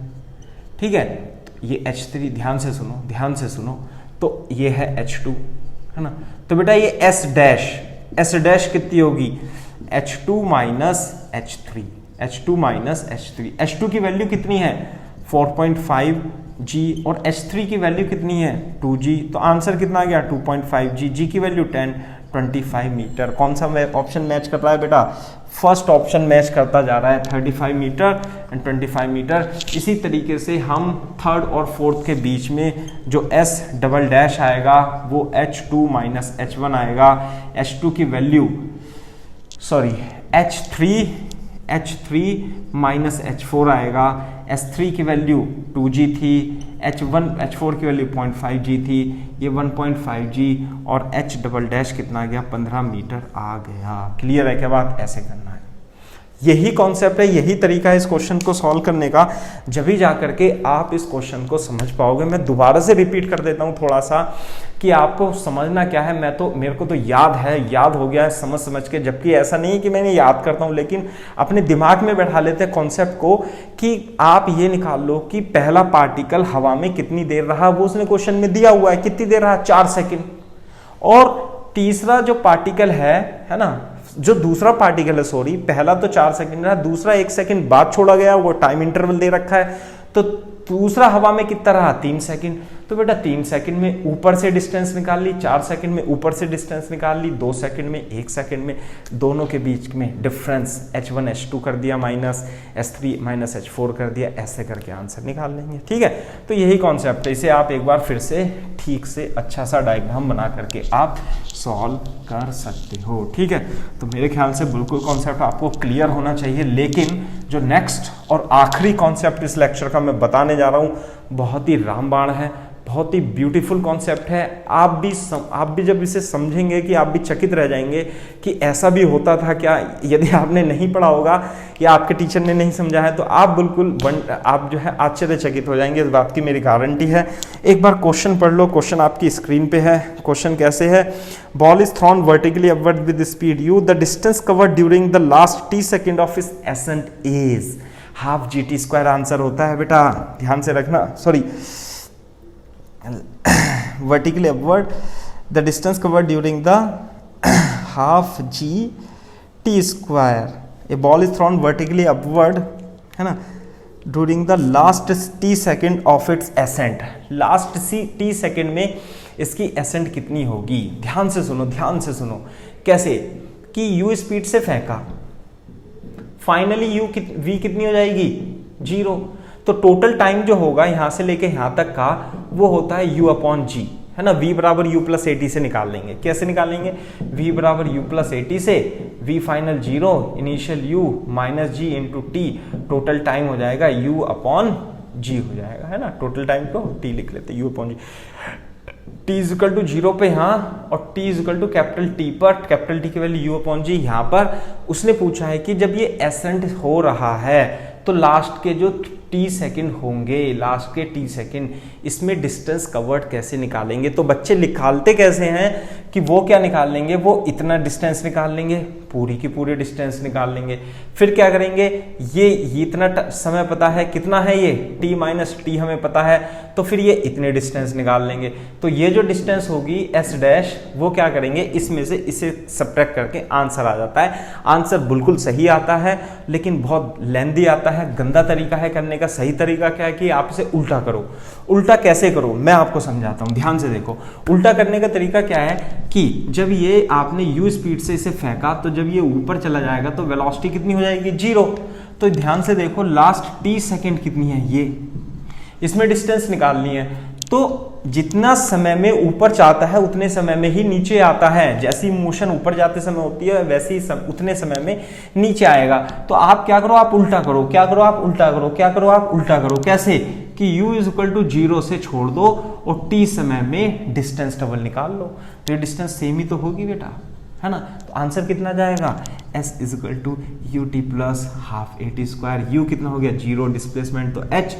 ठीक है। तो ये h3, ध्यान से सुनो, तो ये है h2, है ना। तो बेटा ये s डैश कितनी होगी, h2 माइनस h3, h2 की वैल्यू कितनी है 4.5g और h3 की वैल्यू कितनी है 2g, तो आंसर कितना आ गया 2.5g, g की वैल्यू 10, 25 मीटर। कौन सा ऑप्शन मैच कर रहा है बेटा, फर्स्ट ऑप्शन मैच करता जा रहा है, 35 मीटर एंड 25 मीटर। इसी तरीके से हम थर्ड और फोर्थ के बीच में जो s डबल डैश आएगा वो h2 माइनस h1 आएगा, h2 की value h3 H3 minus H4 आएगा। S3 की वैल्यू 2G थी, H4 की वैल्यू 0.5G थी, ये 1.5G और H डबल डैश कितना आ गया 15 मीटर आ गया। क्लियर है क्या बात? ऐसे करना है, यही कॉन्सेप्ट है, यही तरीका है इस क्वेश्चन को सॉल्व करने का। जब भी जा करके आप इस क्वेश्चन को समझ पाओगे। मैं दोबारा से रिपीट कर देता हूँ थोड़ा सा कि आपको समझना क्या है। मेरे को तो याद है, याद हो गया है समझ के, जबकि ऐसा नहीं है कि मैंने याद करता हूँ, लेकिन अपने दिमाग में बैठा लेते हैं कॉन्सेप्ट को कि आप ये निकाल लो कि पहला पार्टिकल हवा में कितनी देर रहा, वो उसने क्वेश्चन में दिया हुआ है, कितनी देर रहा 4 सेकेंड। और तीसरा जो पार्टिकल है ना, जो दूसरा पार्टिकल है, सॉरी, पहला तो 4 सेकंड रहा, दूसरा 1 सेकंड बाद छोड़ा गया, वो टाइम इंटरवल दे रखा है, तो दूसरा हवा में कितना रहा 3 सेकंड। तो बेटा 3 सेकंड में ऊपर से डिस्टेंस निकाल ली, 4 सेकंड में ऊपर से डिस्टेंस निकाल ली, 2 सेकंड में, 1 सेकंड में, दोनों के बीच में डिफरेंस H1 H2 कर दिया, माइनस S3 माइनस H4 कर दिया, ऐसे करके आंसर निकाल लेंगे। ठीक है, तो यही कॉन्सेप्ट है, इसे आप एक बार फिर से ठीक से अच्छा सा डायग्राम बना करके आप सॉल्व कर सकते हो। ठीक है, तो मेरे ख्याल से बिल्कुल कॉन्सेप्ट आपको क्लियर होना चाहिए। लेकिन जो नेक्स्ट और आखिरी कॉन्सेप्ट इस लेक्चर का मैं बताने जा रहा हूँ, बहुत ही रामबाण है, बहुत ही ब्यूटीफुल कॉन्सेप्ट है। आप भी जब इसे समझेंगे कि आप भी चकित रह जाएंगे कि ऐसा भी होता था क्या। यदि आपने नहीं पढ़ा होगा या आपके टीचर ने नहीं समझा है तो आप बिल्कुल आप जो है आश्चर्यचकित हो जाएंगे, इस बात की मेरी गारंटी है। एक बार क्वेश्चन पढ़ लो, क्वेश्चन आपकी स्क्रीन पे है। क्वेश्चन कैसे है? Ball is thrown vertically upward with speed u, the distance covered during the last t second of its ascent is half GT² answer होता है बेटा, ध्यान से रखना। Sorry, vertically upward the distance covered during the half GT²। a ball is thrown vertically upward, है ना, during the last t second of its ascent। Last t second में इसकी ascent कितनी होगी? ध्यान से सुनो, ध्यान से सुनो। कैसे कि u स्पीड से फेंका, फाइनली v कितनी हो जाएगी 0। तो टोटल टाइम जो होगा यहां से लेके यहां तक का वो होता है u/g, है ना। v बराबर u+80 से निकाल लेंगे। कैसे निकालेंगे? v बराबर u+80 से v final 0, initial u minus g into T, total time हो जाएगा u/g हो जाएगा, है ना। टोटल टाइम को t लिख लेते हैं, u/g। t is equal to 0 पे यहाँ और t is equal to capital T पर, कैपिटल T की वैल्यू u/g यहाँ पर। उसने पूछा है कि जब ये एसेंट हो रहा है तो लास्ट के जो t सेकंड होंगे, लास्ट के t सेकंड, इसमें डिस्टेंस कवर्ड कैसे निकालेंगे? तो बच्चे निकालते कैसे हैं कि वो क्या निकाल लेंगे, वो इतना डिस्टेंस निकाल लेंगे, पूरी की पूरी डिस्टेंस निकाल लेंगे। फिर क्या करेंगे, ये इतना समय पता है, कितना है ये t माइनस टी हमें पता है, तो फिर ये इतने डिस्टेंस निकाल लेंगे। तो ये जो डिस्टेंस होगी s डैश, वो क्या करेंगे, इसमें से इसे सब्ट्रैक्ट करके आंसर आ जाता है। आंसर बिल्कुल सही आता है, लेकिन बहुत लेंदी आता है, गंदा तरीका है करने का। सही तरीका क्या है कि आप इसे उल्टा करो। उल्टा कैसे करो मैं आपको समझाता हूं, ध्यान से देखो। उल्टा करने का तरीका क्या है कि जब ये आपने u स्पीड से इसे फेंका, तो जब ये ऊपर चला जाएगा तो वेलोसिटी कितनी हो जाएगी 0। तो ध्यान से देखो, लास्ट t सेकेंड कितनी है, ये इसमें डिस्टेंस निकालनी है। तो जितना समय में ऊपर जाता है उतने समय में ही नीचे आता है। जैसी मोशन ऊपर जाते समय होती है वैसे ही उतने समय में नीचे आएगा। तो आप क्या करो, आप उल्टा करो। क्या करो, आप उल्टा करो। क्या करो, आप उल्टा करो। कैसे कि u इज इक्वल टू 0 से छोड़ दो और t समय में डिस्टेंस डबल निकाल लो, तो ये डिस्टेंस सेम ही तो होगी बेटा, है ना। तो आंसर कितना जाएगा, s is equal to ut plus half at²। u कितना हो गया 0, डिस्प्लेसमेंट तो h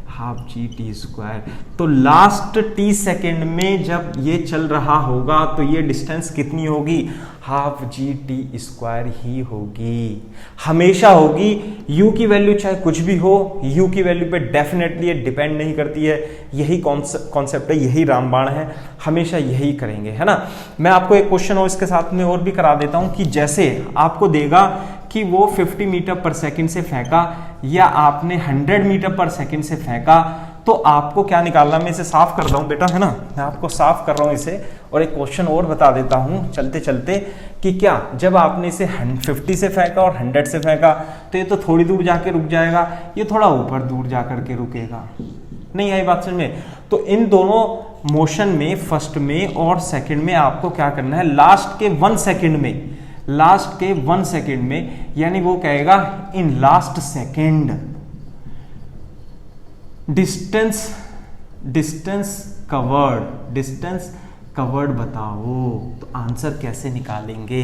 हाफ GT²। तो लास्ट t सेकेंड में जब ये चल रहा होगा तो ये डिस्टेंस कितनी होगी, हाफ GT² ही होगी, हमेशा होगी। u की वैल्यू चाहे कुछ भी हो, u की वैल्यू पे डेफिनेटली ये डिपेंड नहीं करती है। यही कॉन्सेप्ट है, यही रामबाण है, हमेशा यही करेंगे, है ना। मैं आपको एक क्वेश्चन और इसके साथ में और भी करा देता हूं कि जैसे आपको देगा कि वो 50 मीटर पर सेकंड से फेंका या आपने 100 मीटर पर सेकंड से फेंका, तो आपको क्या निकालना। मैं इसे साफ कर रहा हूं बेटा, है ना, मैं आपको साफ कर रहा हूं इसे। और एक क्वेश्चन और बता देता हूं चलते चलते कि क्या जब आपने इसे 50 से फेंका और 100 से फेंका तो ये तो थोड़ी दूर जाके रुक जाएगा, ये थोड़ा ऊपर दूर जाकर के रुकेगा। नहीं आई बात समझ में? तो इन दोनों मोशन में, फर्स्ट में और सेकंड में आपको क्या करना है, लास्ट के 1 सेकंड में लास्ट के 1 सेकेंड में, यानी वो कहेगा in last second distance covered बताओ। तो आंसर कैसे निकालेंगे,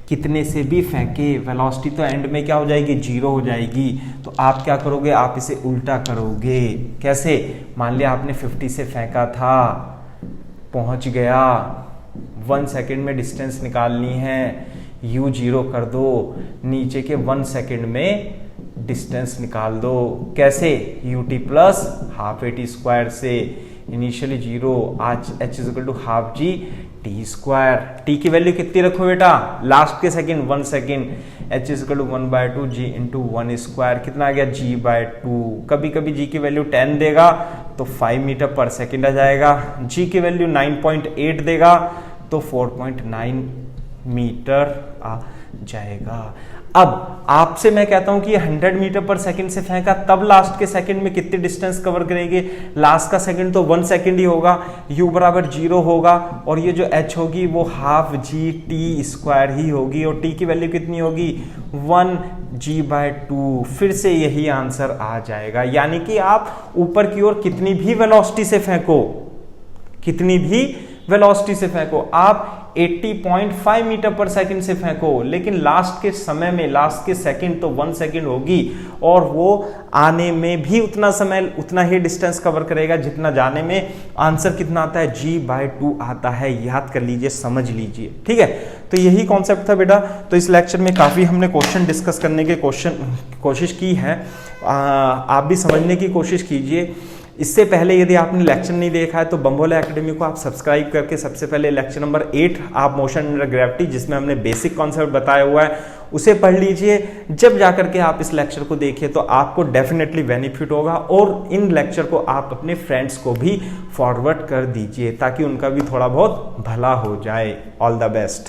कितने से भी फेंके, वेलोसिटी तो एंड में क्या हो जाएगी, 0 हो जाएगी। तो आप क्या करोगे, आप इसे उल्टा करोगे। कैसे, मान लिया आपने 50 से फेंका था, पहुंच गया, 1 सेकेंड में डिस्टेंस निकालनी है, u 0 कर दो, नीचे के 1 सेकेंड में डिस्टेंस निकाल दो। कैसे, ut plus half A T square से, इनिशियली 0, आज h is equal to half G T square. T की वैल्यू कितनी रखो बेटा, लास्ट के second 1 second, h is equal to 1/2 g into 1 square, कितना आ गया g/2। कभी कभी g की वैल्यू 10 देगा तो 5 मीटर पर सेकेंड आ जाएगा, g की वैल्यू 9.8 देगा तो 4.9 मीटर आ जाएगा। अब आपसे मैं कहता हूं कि 100 मीटर पर सेकंड से फेंका, तब लास्ट के सेकंड में कितनी डिस्टेंस कवर करेंगे, लास्ट का सेकंड तो 1 सेकंड ही होगा, u बराबर 0 होगा, और ये जो h होगी वो हाफ जी टी स्क्वायर ही होगी, और t की वैल्यू कितनी होगी, 1 g/2। फिर से यही आंसर आ जाएगा। यानी कि आप ऊपर की ओर कितनी भी वेलोसिटी से फेंको, कितनी भी वेलोसिटी से फेंको, आप 80.5 मीटर पर सेकंड से फेंको, लेकिन लास्ट के समय में, लास्ट के सेकंड तो 1 सेकंड होगी, और वो आने में भी उतना समय, उतना ही डिस्टेंस कवर करेगा जितना जाने में। आंसर कितना आता है, g/2 आता है। याद कर लीजिए, समझ लीजिए, ठीक है। तो यही कॉन्सेप्ट था बेटा। तो इस लेक्चर में काफी हमने क्वेश्चन डिस्कस करने के कोशिश की है, आप भी समझने की कोशिश कीजिए। इससे पहले यदि आपने लेक्चर नहीं देखा है तो बम्बोला एकेडमी को आप सब्सक्राइब करके सबसे पहले लेक्चर नंबर 8 आप मोशन अंडर ग्रेविटी, जिसमें हमने बेसिक कॉन्सेप्ट बताया हुआ है, उसे पढ़ लीजिए। जब जाकर के आप इस लेक्चर को देखिए तो आपको डेफिनेटली बेनिफिट होगा, और इन लेक्चर को आप अपने फ्रेंड्स को भी फॉरवर्ड कर दीजिए ताकि उनका भी थोड़ा बहुत भला हो जाए। All the best.